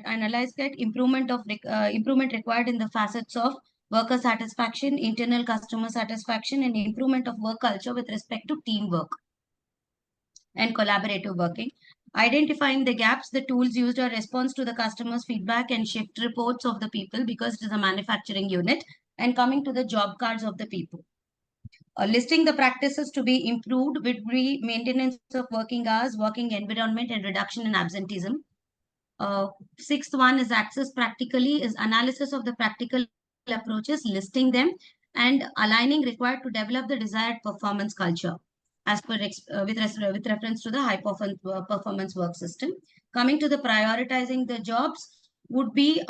analyzed that improvement required in the facets of worker satisfaction, internal customer satisfaction, and improvement of work culture with respect to teamwork and collaborative working. Identifying the gaps, the tools used are response to the customer's feedback and shift reports of the people because it is a manufacturing unit, and coming to the job cards of the people. Listing the practices to be improved would be maintenance of working hours, working environment, and reduction in absenteeism. Sixth one is access practically, is analysis of the practical approaches, listing them, and aligning required to develop the desired performance culture as per with reference to the high performance work system. Coming to the prioritizing the jobs would be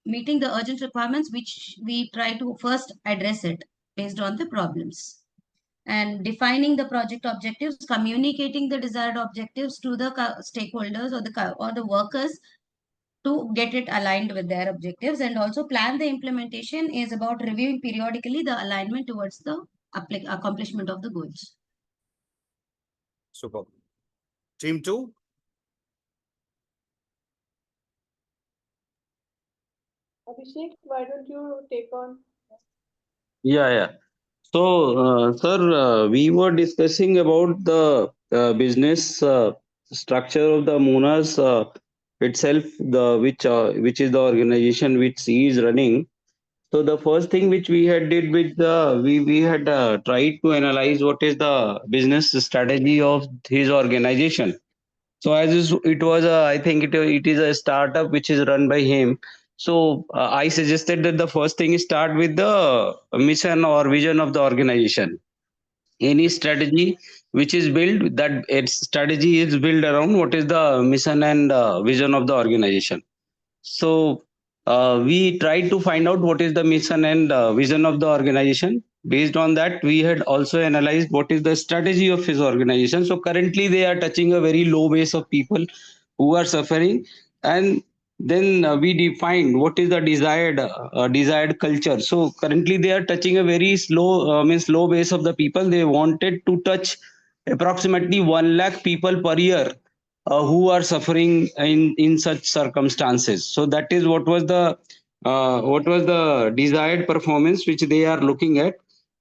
meeting the urgent requirements, which we try to first address it based on the problems. And defining the project objectives, communicating the desired objectives to the stakeholders or the workers to get it aligned with their objectives, and also plan the implementation is about reviewing periodically the alignment towards the accomplishment of the goals. Super. Team two. Abhishek, why don't you take on? Yeah. So, sir, we were discussing about the business structure of the Monas itself, the which is the organization which he is running. So the first thing which we had did with the we had tried to analyze what is the business strategy of his organization. So it was I think it is a startup which is run by him. So I suggested that the first thing is start with the mission or vision of the organization. Any strategy which is built, that its strategy is built around what is the mission and vision of the organization. So we tried to find out what is the mission and vision of the organization. Based on that, we had also analyzed what is the strategy of his organization. So currently, they are touching a very low base of people who are suffering, and then we defined what is the desired culture. So currently, they are touching a very low base of the people. They wanted to touch approximately 1 lakh people per year who are suffering in such circumstances. So that is what was the desired performance which they are looking at.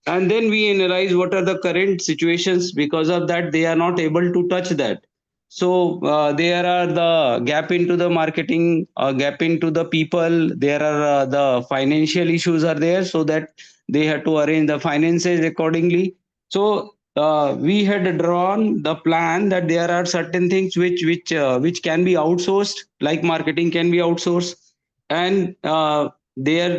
And then we analyze what are the current situations. Because of that, they are not able to touch that. So there are the gap into the marketing, gap into the people. There are the financial issues are there, so that they have to arrange the finances accordingly. So we had drawn the plan that there are certain things which can be outsourced, like marketing can be outsourced, and there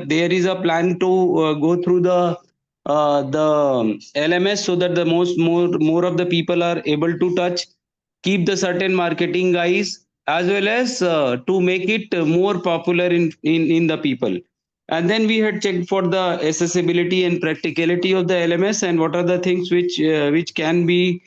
is a plan to go through the LMS, so that the more of the people are able to touch, keep the certain marketing guys, as well as to make it more popular in the people. And then we had checked for the accessibility and practicality of the LMS, and what are the things which can be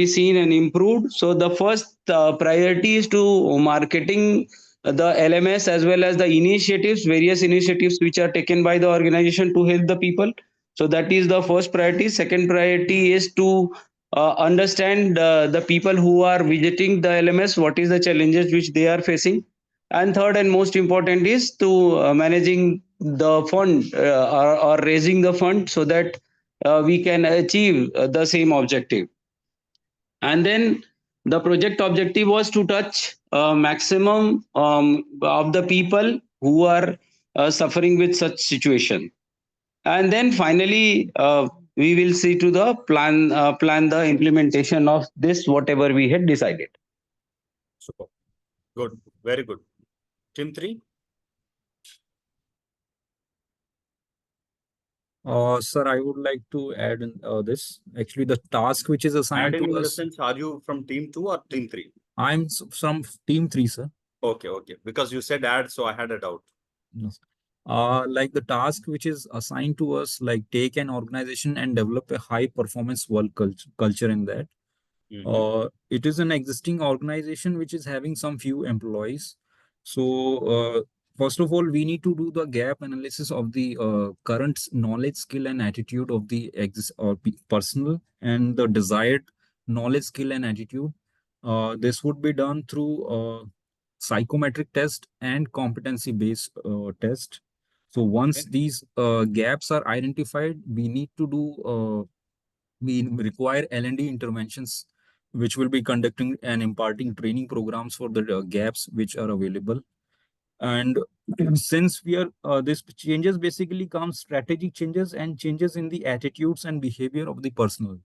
seen and improved. So the first priority is to marketing the LMS, as well as the initiatives, various initiatives which are taken by the organization to help the people. So that is the first priority. Second priority is to understand the people who are visiting the LMS, what is the challenges which they are facing. And third and most important is to managing the fund, or raising the fund, so that we can achieve the same objective. And then the project objective was to touch maximum of the people who are suffering with such situation. And then finally we will see to the plan the implementation of this, whatever we had decided. Super. Good. Very good. Team 3. Sir, I would like to add in, this. Actually, the task which is assigned Adding to in the us, sense, are you from team 2 or team 3? I'm from team 3, sir. Okay, okay. Because you said add, so I had a doubt. Yes. Like the task which is assigned to us, like take an organization and develop a high performance work culture in that. It is an existing organization which is having some few employees. So, first of all, we need to do the gap analysis of the current knowledge, skill, and attitude of the personal, and the desired knowledge, skill, and attitude. This would be done through psychometric test and competency based test. So once these gaps are identified, we need to do we require L&D interventions, which will be conducting and imparting training programs for the gaps which are available. And since we are this changes basically comes strategic changes and changes in the attitudes and behavior of the personnel.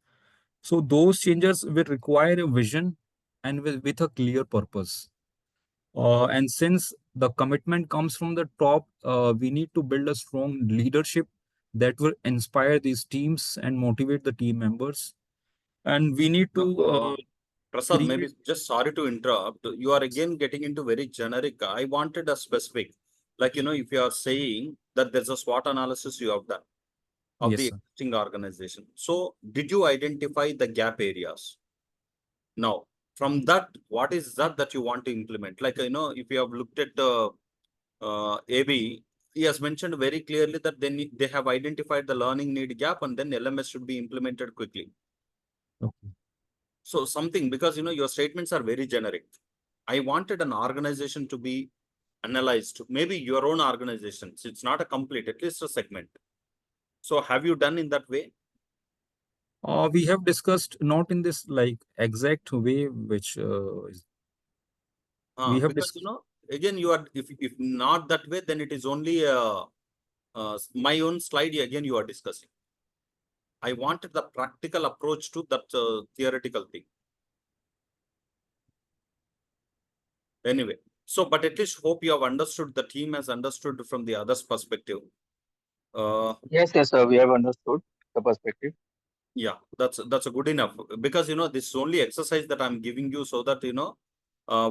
So those changes will require a vision and with a clear purpose. And since the commitment comes from the top, we need to build a strong leadership that will inspire these teams and motivate the team members. And we need to Prasad, create. maybe just sorry to interrupt. You are again getting into very generic. I wanted a specific. Like, if you are saying that there's a SWOT analysis you have done of Yes, the sir. existing organization. So, did you identify the gap areas? Now, from that, what is that you want to implement? Like, if you have looked at AB, he has mentioned very clearly that they have identified the learning need gap, and then LMS should be implemented quickly. Okay. So something, because your statements are very generic. I wanted an organization to be analyzed, maybe your own organization. So it's not a complete, at least a segment. So have you done in that way? We have discussed not in this like exact way, which we have Because again, you are if not that way, then it is only my own slide again you are discussing. I wanted the practical approach to that theoretical thing. Anyway, so but at least hope you have understood, the team has understood from the other's perspective. Yes, sir. We have understood the perspective. Yeah, that's a good enough, because this is only exercise that I'm giving you, so that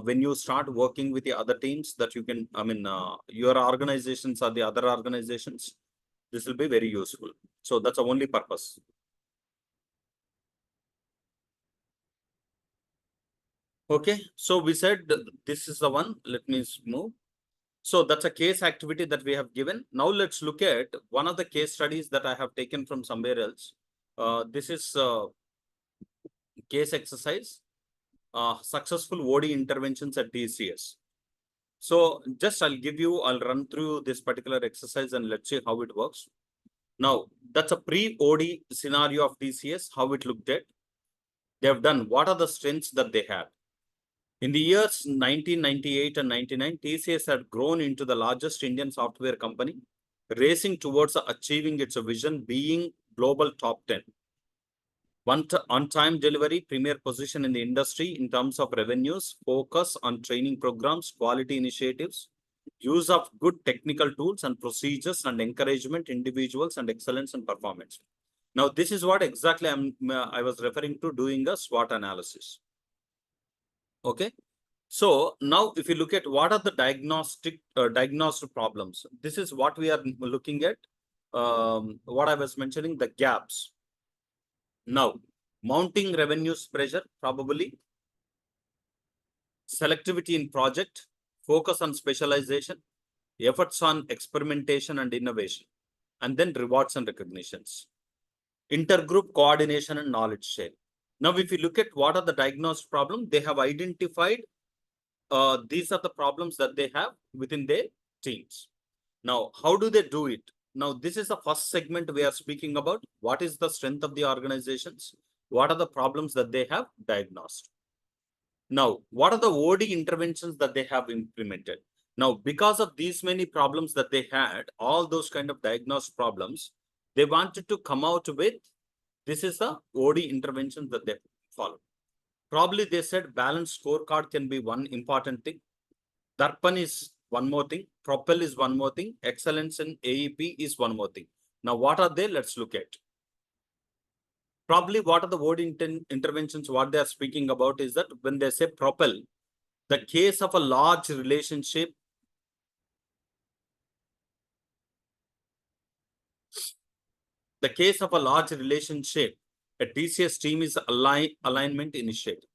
when you start working with the other teams, that you can, your organizations or the other organizations, this will be very useful. So that's the only purpose. Okay, so we said this is the one. Let me move. So that's a case activity that we have given. Now let's look at one of the case studies that I have taken from somewhere else. This is case exercise. successful OD interventions at TCS. So I'll run through this particular exercise and let's see how it works. Now, that's a pre-OD scenario of TCS, how it looked at. They have done, what are the strengths that they had? In the years 1998 and 99, TCS had grown into the largest Indian software company, racing towards achieving its vision, being global top 10. On-time delivery, premier position in the industry in terms of revenues, focus on training programs, quality initiatives, use of good technical tools and procedures, and encouragement individuals and excellence in performance. Now, this is what exactly I was referring to, doing a SWOT analysis. Okay. So now if you look at what are the diagnosed problems, this is what we are looking at. What I was mentioning, the gaps. Now, mounting revenues pressure, probably selectivity in project, focus on specialization, efforts on experimentation and innovation, and then rewards and recognitions, intergroup coordination and knowledge share. Now, if you look at what are the diagnosed problems, they have identified these are the problems that they have within their teams. Now, how do they do it? Now, this is the first segment we are speaking about. What is the strength of the organizations? What are the problems that they have diagnosed? Now, what are the OD interventions that they have implemented? Now, because of these many problems that they had, all those kind of diagnosed problems, they wanted to come out with, this is the OD interventions that they follow. Probably they said balanced scorecard can be one important thing. Darpan is one more thing. Propel is one more thing. Excellence in AEP is one more thing. Now, what are they? Let's look at. Probably what are the word interventions, what they are speaking about is that when they say propel, the case of a large relationship, a TCS team is alignment initiative.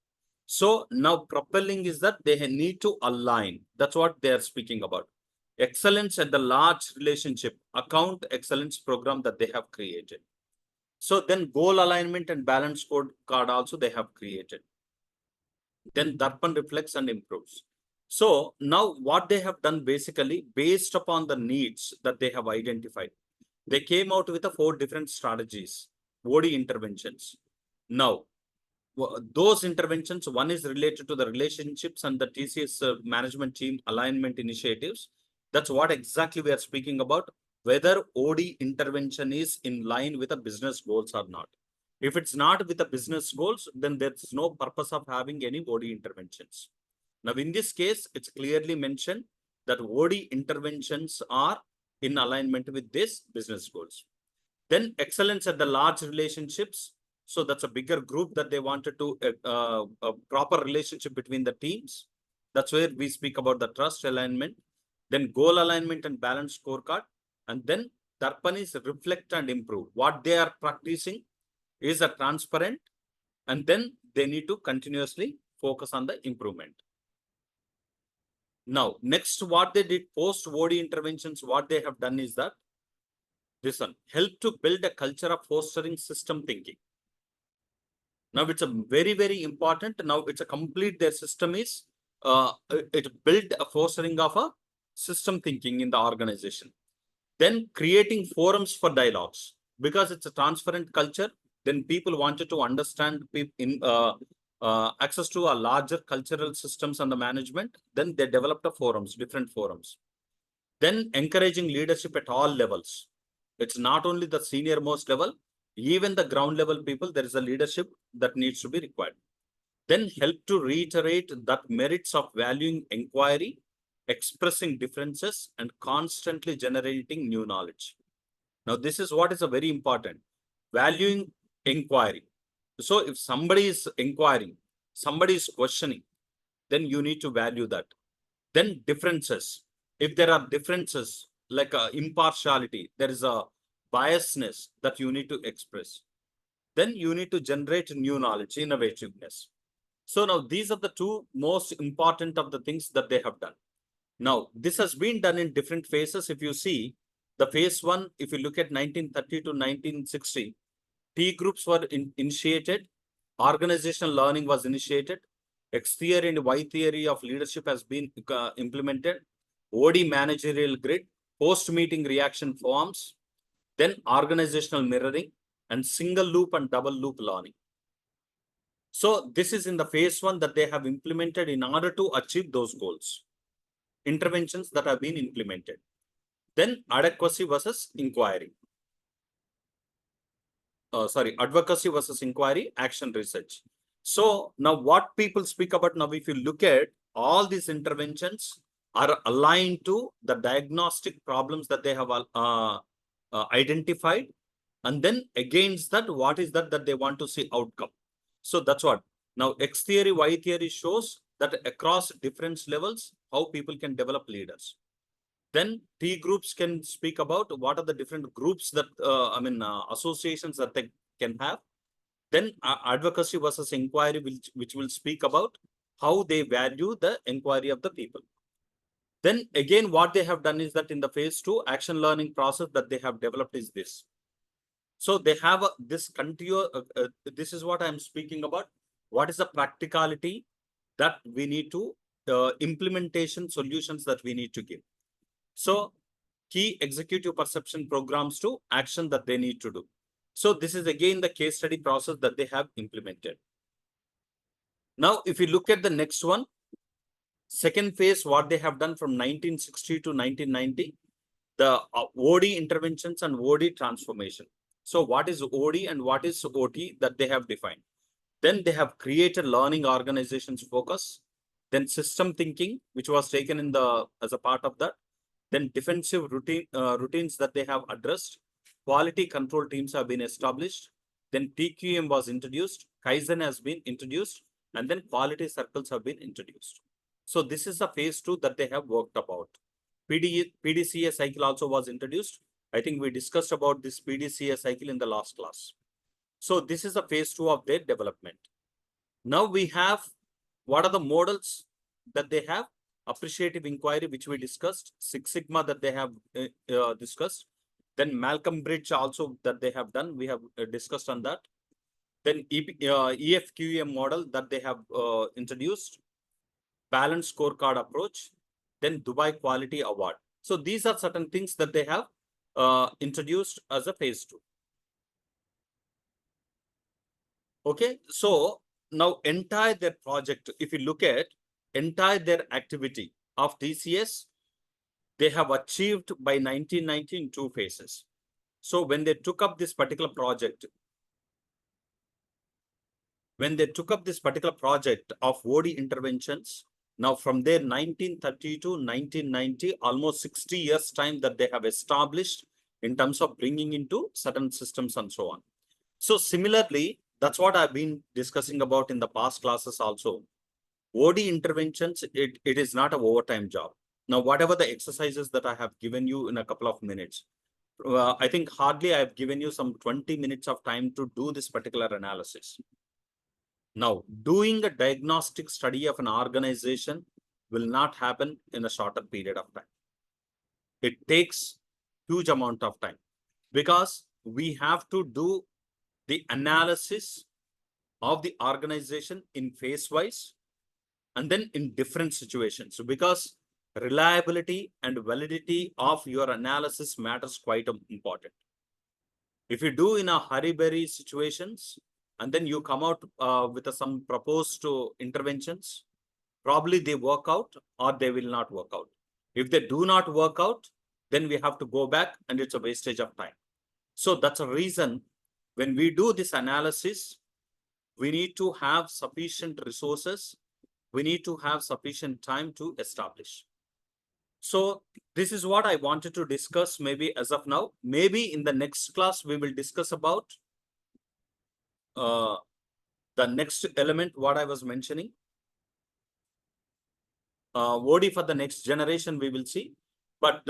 So now propelling is that they need to align. That's what they are speaking about. Excellence at the large relationship, account excellence program that they have created. So then goal alignment and balance card also they have created. Then Darpan reflects and improves. So now what they have done basically, based upon the needs that they have identified, they came out with 4 different strategies, OD interventions. Now, those interventions, one is related to the relationships and the TCS management team alignment initiatives. That's what exactly we are speaking about, whether OD intervention is in line with the business goals or not. If it's not with the business goals, then there's no purpose of having any OD interventions. Now, in this case, it's clearly mentioned that OD interventions are in alignment with these business goals. Then excellence at the large relationships. So that's a bigger group that they wanted to a proper relationship between the teams. That's where we speak about the trust alignment, then goal alignment and balance scorecard. And then Darpan is reflect and improve. What they are practicing is a transparent, and then they need to continuously focus on the improvement. Now, next what they did post OD interventions, what they have done is that this one, help to build a culture of fostering system thinking. Now it's a very, very important. Now it's a complete, their system is, it built a fostering of a system thinking in the organization. Then creating forums for dialogues, because it's a transparent culture. Then people wanted to understand access to a larger cultural systems and the management. Then they developed a forums, different forums. Then encouraging leadership at all levels. It's not only the senior most level, even the ground level people, there is a leadership that needs to be required. Then help to reiterate that merits of valuing inquiry, expressing differences, and constantly generating new knowledge. Now, this is what is a very important, valuing inquiry. So if somebody is inquiring, somebody is questioning, then you need to value that. Then differences. If there are differences like impartiality, there is a biasness that you need to express. Then you need to generate new knowledge, innovativeness. So now these are the 2 most important of the things that they have done. Now, this has been done in different phases. If you see the phase 1, if you look at 1930 to 1960, T groups were initiated, organizational learning was initiated, X theory and Y theory of leadership has been implemented. OD managerial grid, post-meeting reaction forms, then organizational mirroring, and single loop and double loop learning. So this is in the phase 1 that they have implemented in order to achieve those goals. Interventions that have been implemented. Then adequacy versus inquiry. Advocacy versus inquiry, action research. So now what people speak about now, if you look at all these interventions are aligned to the diagnostic problems that they have identified. And then against that, what is that they want to see outcome. So that's what. Now X theory, Y theory shows that across different levels, how people can develop leaders. Then T groups can speak about what are the different groups that, associations that they can have. Then advocacy versus inquiry, which will speak about how they value the inquiry of the people. Then again, what they have done is that in the phase 2 action learning process that they have developed is this. So they have this continuous, this is what I'm speaking about. What is the practicality that we need to, implementation solutions that we need to give. So key executive perception programs to action that they need to do. So this is again the case study process that they have implemented. Now, if you look at the next one, second phase, what they have done from 1960 to 1990, the OD interventions and OD transformation. So what is OD and what is OT that they have defined? Then they have created learning organizations focus, then system thinking, which was taken in the as a part of that. Then defensive routines that they have addressed. Quality control teams have been established. Then TQM was introduced. Kaizen has been introduced. And then quality circles have been introduced. So this is the phase 2 that they have worked about. PDCA cycle also was introduced. I think we discussed about this PDCA cycle in the last class. So this is the phase 2 of their development. Now we have, what are the models that they have? Appreciative inquiry, which we discussed, Six Sigma that they have discussed, then Malcolm Bridge also that they have done, we have discussed on that. Then EFQM model that they have introduced, balanced scorecard approach, then Dubai Quality Award. So these are certain things that they have introduced as a phase 2. Okay, so now entire their project, if you look at entire their activity of TCS, they have achieved by 1990 in 2 phases. So when they took up this particular project, of OD interventions, now from their 1930 to 1990, almost 60 years time that they have established in terms of bringing into certain systems and so on. So similarly, that's what I've been discussing about in the past classes also. OD interventions, it is not an overtime job. Now, whatever the exercises that I have given you in a couple of minutes, I think hardly I've given you some 20 minutes of time to do this particular analysis. Now, doing a diagnostic study of an organization will not happen in a shorter period of time. It takes huge amount of time because we have to do the analysis of the organization in phase wise and then in different situations. So because reliability and validity of your analysis matters quite important. If you do in a hurry-burry situations and then you come out with some proposed interventions, probably they work out or they will not work out. If they do not work out, then we have to go back and it's a wastage of time. So that's a reason when we do this analysis, we need to have sufficient resources. We need to have sufficient time to establish. So this is what I wanted to discuss maybe as of now. Maybe in the next class, we will discuss about the next element, what I was mentioning. OD for the next generation, we will see. But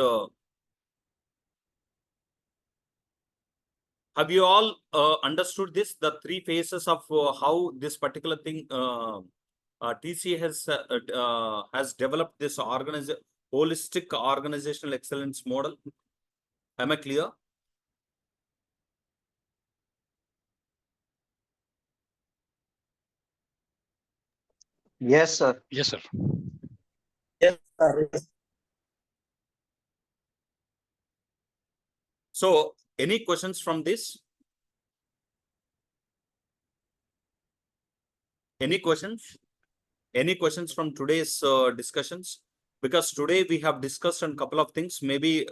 have you all understood this? The 3 phases of how this particular thing TC has developed this holistic organizational excellence model. Am I clear? Yes, sir. Yes, sir. Yes, sir. Yes. So any questions from this? Any questions? Any questions from today's discussions? Because today we have discussed on a couple of things. Maybe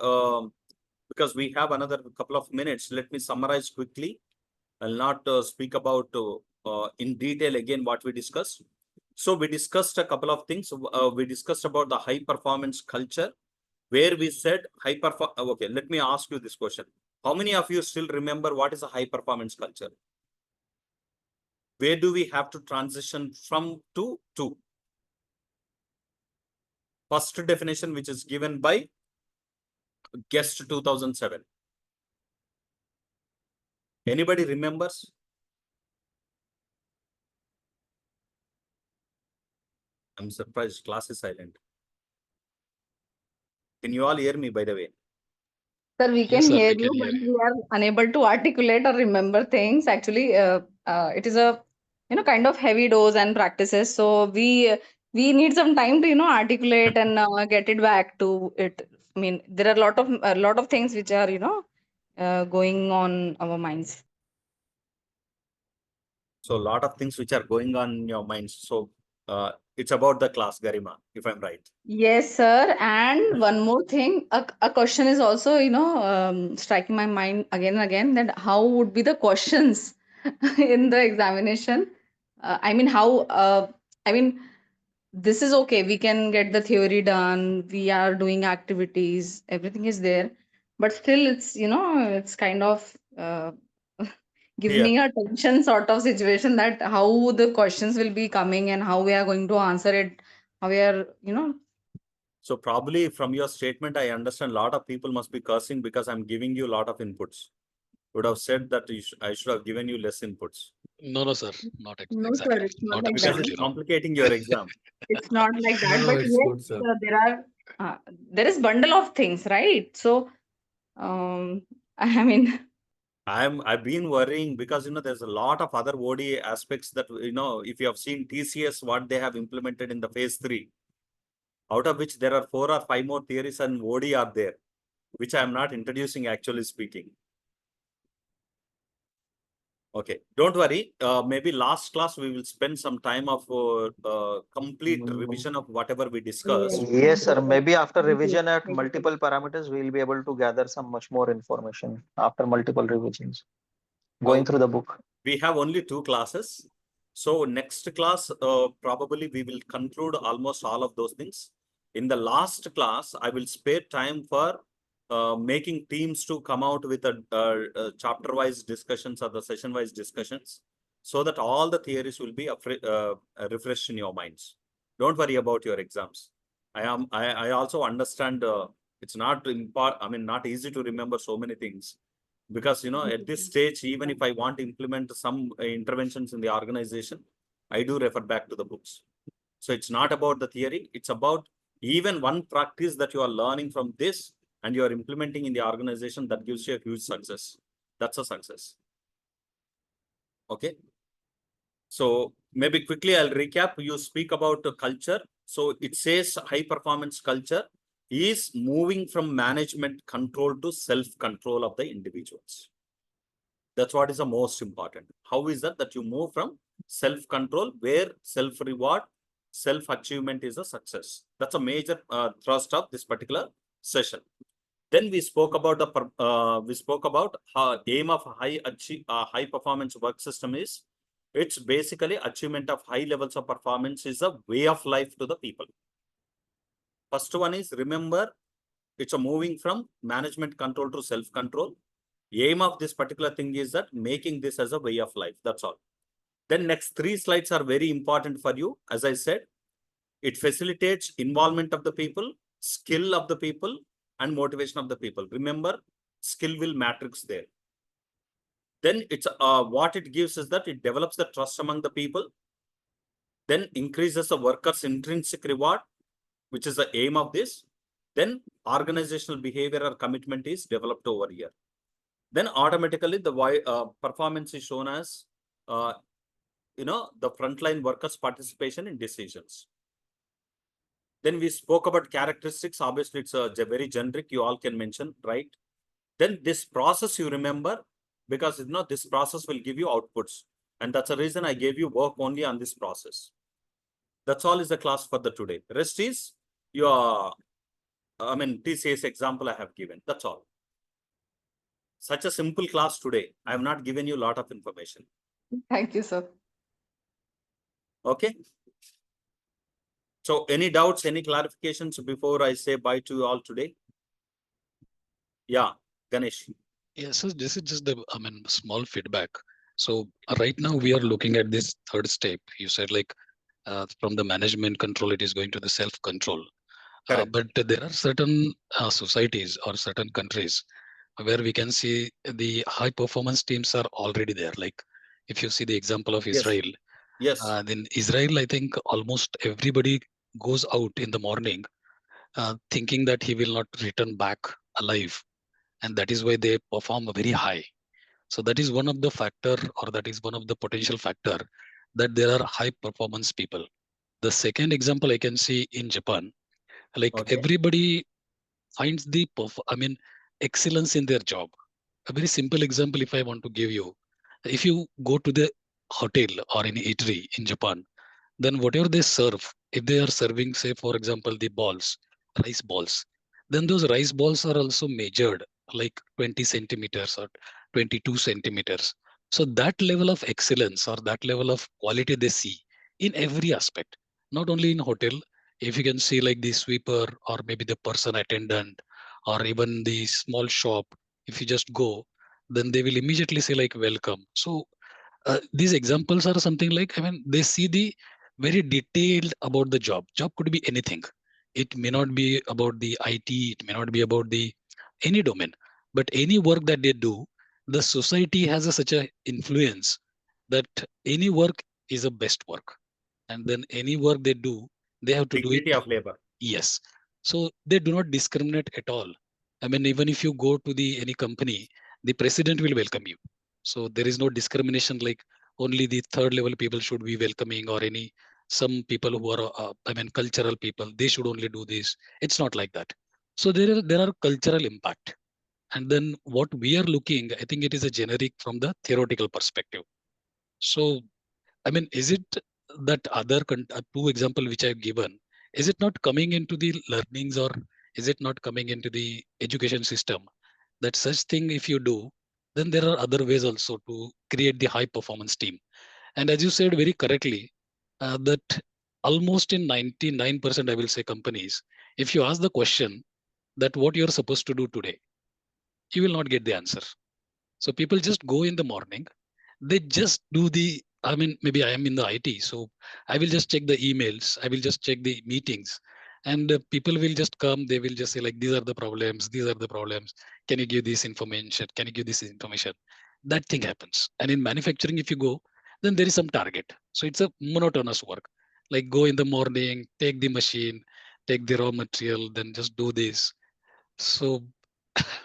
because we have another couple of minutes, let me summarize quickly. I'll not speak about in detail again what we discussed. So we discussed a couple of things. We discussed about the high performance culture, where we said okay, let me ask you this question. How many of you still remember what is a high performance culture? Where do we have to transition from to? First definition, which is given by Guest 2007. Anybody remembers? I'm surprised class is silent. Can you all hear me, by the way? Sir, we can Yes, sir, hear we you, can hear but you. we are unable to articulate or remember things. Actually, it is a kind of heavy dose and practices. So we need some time to articulate and get it back to it. I mean, there are a lot of things which are going on our minds. So a lot of things which are going on in your minds. So it's about the class, Garima, if I'm right. Yes, sir. And one more thing, a question is also, striking my mind again and again, that how would be the questions in the examination? I mean, I mean, this is okay. We can get the theory done. We are doing activities. Everything is there. But still, it's kind of give Yeah. me a tension sort of situation that how the questions will be coming and how we are going to answer it. How we are, So probably from your statement, I understand a lot of people must be cursing because I'm giving you a lot of inputs. Would have said that I should have given you less inputs. No, no, sir. Not No, sir, exactly. it's not Not like Because that. it's absolutely wrong. complicating your exam. It's not like that. No, But it's yes, good, sir. there is bundle of things, right? So, I mean, I've been worrying because there's a lot of other OD aspects that if you have seen TCS, what they have implemented in the phase 3, out of which there are 4 or 5 more theories and OD are there, which I am not introducing actually speaking. Okay, don't worry. Maybe last class we will spend some time of complete revision of whatever we discussed. Yes, sir. Maybe after revision at multiple parameters, we'll be able to gather some much more information after multiple revisions. Going through the book. We have only 2 classes. So next class, probably we will conclude almost all of those things. In the last class, I will spare time for making teams to come out with a chapter-wise discussions or the session-wise discussions, so that all the theories will be refreshed in your minds. Don't worry about your exams. I also understand it's not not easy to remember so many things. Because at this stage, even if I want to implement some interventions in the organization, I do refer back to the books. So it's not about the theory, it's about even one practice that you are learning from this and you are implementing in the organization, that gives you a huge success. That's a success. Okay. So maybe quickly I'll recap. You speak about the culture. So it says high performance culture is moving from management control to self-control of the individuals. That's what is the most important. How is that you move from self-control, where self-reward, self-achievement is a success? That's a major thrust of this particular session. Then we spoke about how aim of high performance work system is. It's basically achievement of high levels of performance is a way of life to the people. First one is, remember, it's a moving from management control to self-control. Aim of this particular thing is that making this as a way of life. That's all. Then next 3 slides are very important for you. As I said, it facilitates involvement of the people, skill of the people, and motivation of the people. Remember, skill will matrix there. Then it's what it gives is that it develops the trust among the people, then increases the workers' intrinsic reward, which is the aim of this. Then organizational behavior or commitment is developed over here. Then automatically the performance is shown as the frontline workers' participation in decisions. Then we spoke about characteristics. Obviously, it's a very generic. You all can mention, right? Then this process you remember, because this process will give you outputs. And that's the reason I gave you work only on this process. That's all is the class for the today. Rest is your, TCS example I have given. That's all. Such a simple class today. I have not given you a lot of information. Thank you, sir. Okay. So any doubts, any clarifications before I say bye to you all today? Yeah, Ganesh. Yeah, so this is just the, small feedback. So right now we are looking at this third step. You said like from the management control, it is going to the self-control. Correct. But there are certain societies or certain countries where we can see the high performance teams are already there. Like if you see the example of Yes. Israel, Yes. then Israel, I think almost everybody goes out in the morning thinking that he will not return back alive. And that is why they perform very high. So that is one of the factor, or that is one of the potential factor, that there are high performance people. The second example I can see in Japan, like Okay. everybody finds the excellence in their job. A very simple example, if I want to give you, if you go to the hotel or any eatery in Japan, then whatever they serve, if they are serving, say, for example, the balls, rice balls, then those rice balls are also measured like 20 centimeters or 22 centimeters. So that level of excellence or that level of quality they see in every aspect, not only in hotel. If you can see like the sweeper or maybe the person attendant or even the small shop, if you just go, then they will immediately say like welcome. So these examples are something like, they see the very detailed about the job. Job could be anything. It may not be about the IT, it may not be about the any domain, but any work that they do, the society has such a influence that any work is a best work. And then any work they do, they have to do it. Dignity of labor. Yes. So they do not discriminate at all. Even if you go to the any company, the president will welcome you. So there is no discrimination like only the third level people should be welcoming, or any some people who are cultural people, they should only do this. It's not like that. So there are cultural impact. And then what we are looking, I think it is a generic from the theoretical perspective. So is it that other two example which I've given, is it not coming into the learnings, or is it not coming into the education system? That such thing, if you do, then there are other ways also to create the high performance team. And as you said very correctly, that almost in 99%, I will say, companies, if you ask the question that what you're supposed to do today, you will not get the answer. So people just go in the morning, they just do the, maybe I am in the IT, so I will just check the emails, I will just check the meetings, and people will just come, they will just say like, these are the problems, can you give this information, that thing happens. And in manufacturing, if you go, then there is some target, so it's a monotonous work, like go in the morning, take the machine, take the raw material, then just do this. So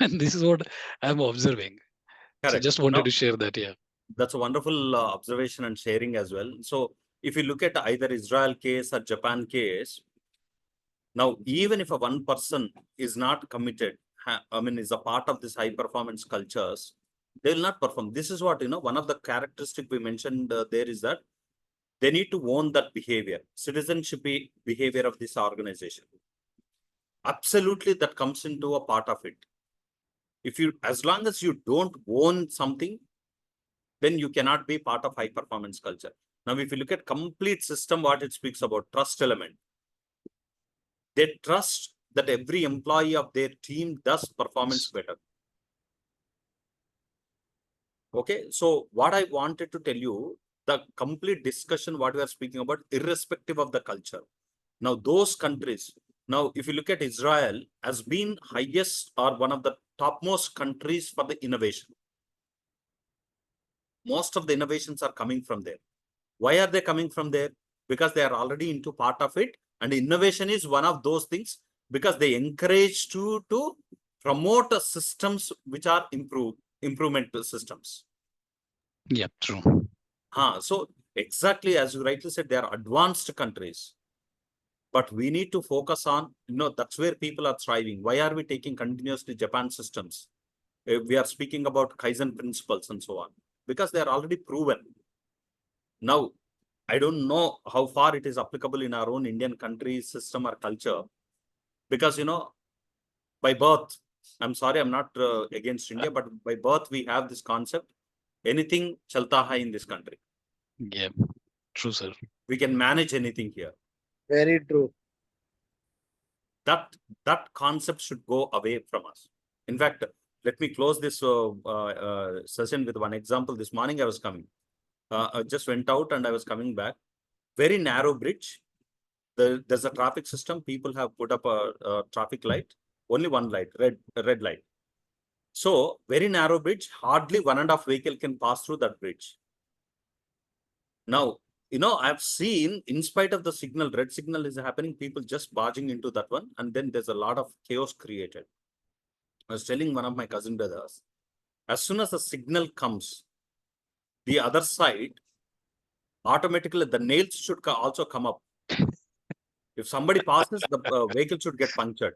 and this is what I'm observing. So Correct. just wanted Now, to share that. Yeah. that's a wonderful observation and sharing as well. So if you look at either Israel case or Japan case, now even if a one person is not committed, is a part of this high performance cultures, they will not perform. This is what, one of the characteristic we mentioned there is that they need to own that behavior, citizenship behavior of this organization. Absolutely, that comes into a part of it. If you, as long as you don't own something, then you cannot be part of high performance culture. Now, if you look at complete system, what it speaks about, trust element. They trust that every employee of their team does performance better. Okay, so what I wanted to tell you, the complete discussion, what we are speaking about, irrespective of the culture. Now, those countries, now, if you look at Israel, has been highest or one of the topmost countries for the innovation. Most of the innovations are coming from there. Why are they coming from there? Because they are already into part of it. And innovation is one of those things, because they encourage to promote systems which are improvement systems. Yeah, true. So Exactly, as you rightly said, they are advanced countries. But we need to focus on, that's where people are thriving. Why are we taking continuously Japan systems? We are speaking about Kaizen principles and so on, because they are already proven. Now, I don't know how far it is applicable in our own Indian country, system or culture, because, by birth, I'm sorry, I'm not against India, but by birth, we have this concept, anything chalta hai in this country. Yeah, true, sir. We can manage anything here. Very true. That concept should go away from us. In fact, let me close this session with one example. This morning I was coming. I just went out and I was coming back. Very narrow bridge. There's a traffic system. People have put up a traffic light. Only one light, red light. So very narrow bridge. Hardly 1.5 vehicle can pass through that bridge. Now, I've seen, in spite of the signal, red signal is happening, people just barging into that one, and then there's a lot of chaos created. I was telling one of my cousin brothers, as soon as the signal comes, the other side, automatically the nails should also come up. If somebody passes, the vehicle should get punctured.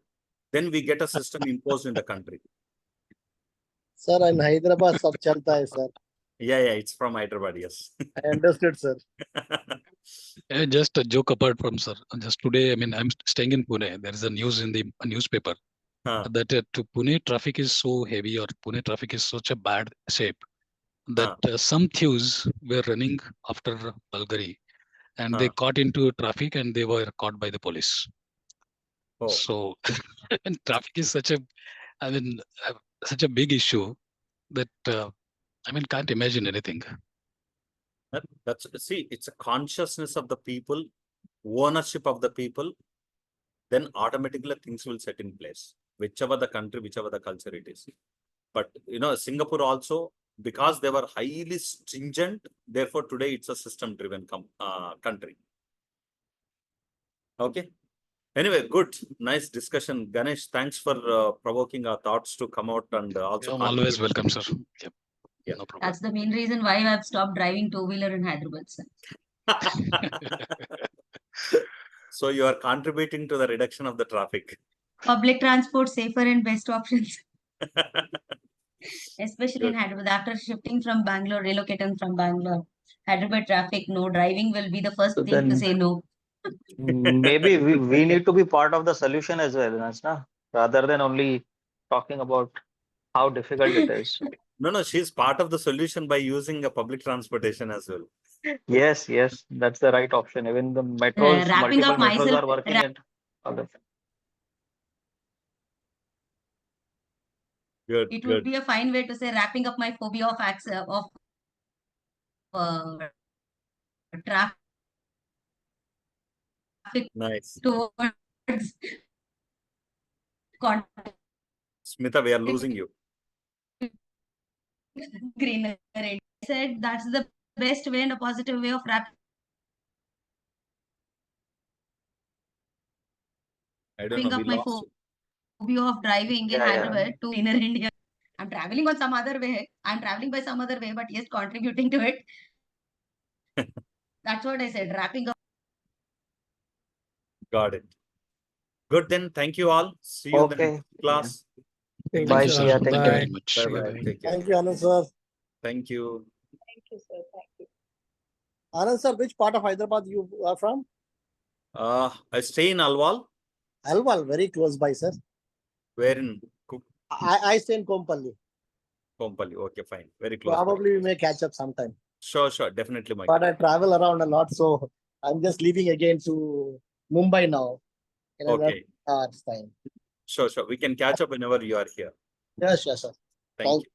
Then we get a system imposed in the country. Sir, in Hyderabad, sab chalta hai, sir. Yeah, it's from Hyderabad, yes. I understood, sir. Just a joke apart from, sir. Just today, I'm staying in Pune. There is a news in the newspaper that to Pune traffic is so heavy, or Pune traffic is such a bad shape that some thieves were running after Bulgari, and they caught into traffic and they were caught by the police. Oh. So, and traffic is such a big issue that can't imagine anything. See, it's a consciousness of the people, ownership of the people, then automatically things will set in place, whichever the country, whichever the culture it is. But, Singapore also, because they were highly stringent, therefore today it's a system-driven country. Okay. Anyway, good. Nice discussion. Ganesh, thanks for provoking our thoughts to come out and also. I'm always welcome, sir. Yep. Yeah. No problem. That's the main reason why I've stopped driving two-wheeler in Hyderabad, sir. So you are contributing to the reduction of the traffic. Public transport, safer and best options. Especially Good. in Hyderabad. After shifting from Bangalore, relocating from Bangalore, Hyderabad traffic, no driving will be the first So thing to then say no. maybe we need to be part of the solution as well, Nasna, rather than only talking about how difficult it is. No, she's part of the solution by using a public transportation as well. Yes, that's the right option. Even the metros, Wrapping multiple up metros myself, are working at all of Good. it would be a fine way to say wrapping up my phobia of traffic Nice. towards Smita, we are losing you. greenery. I said that's the best way and a positive way of wrapping. I don't know. Up We my lost you. phobia of driving in Yeah, yeah. Hyderabad to inner India. I'm traveling on some other way. I'm traveling by some other way, but yes, contributing to it. That's what I said. Wrapping up. Got it. Good then. Thank you all. See you in the Okay. next class. Thank Bye, you, see sir. ya. Thank Take you care. very much. Bye-bye. Take care. Thank you, Anand, sir. Thank you. Thank you, sir. Thank you. Anand, sir, which part of Hyderabad you are from? I stay in Alwal. Alwal, very close by, sir. Where in I stay in Kompally. Kompally. Okay, fine. Very close. Probably we may catch up sometime. Sure. Definitely, Mike. But I travel around a lot, so I'm just leaving again to Mumbai now. In another Okay. hour's time. Sure. We can catch up whenever you are here. Yes, sir. Thank you.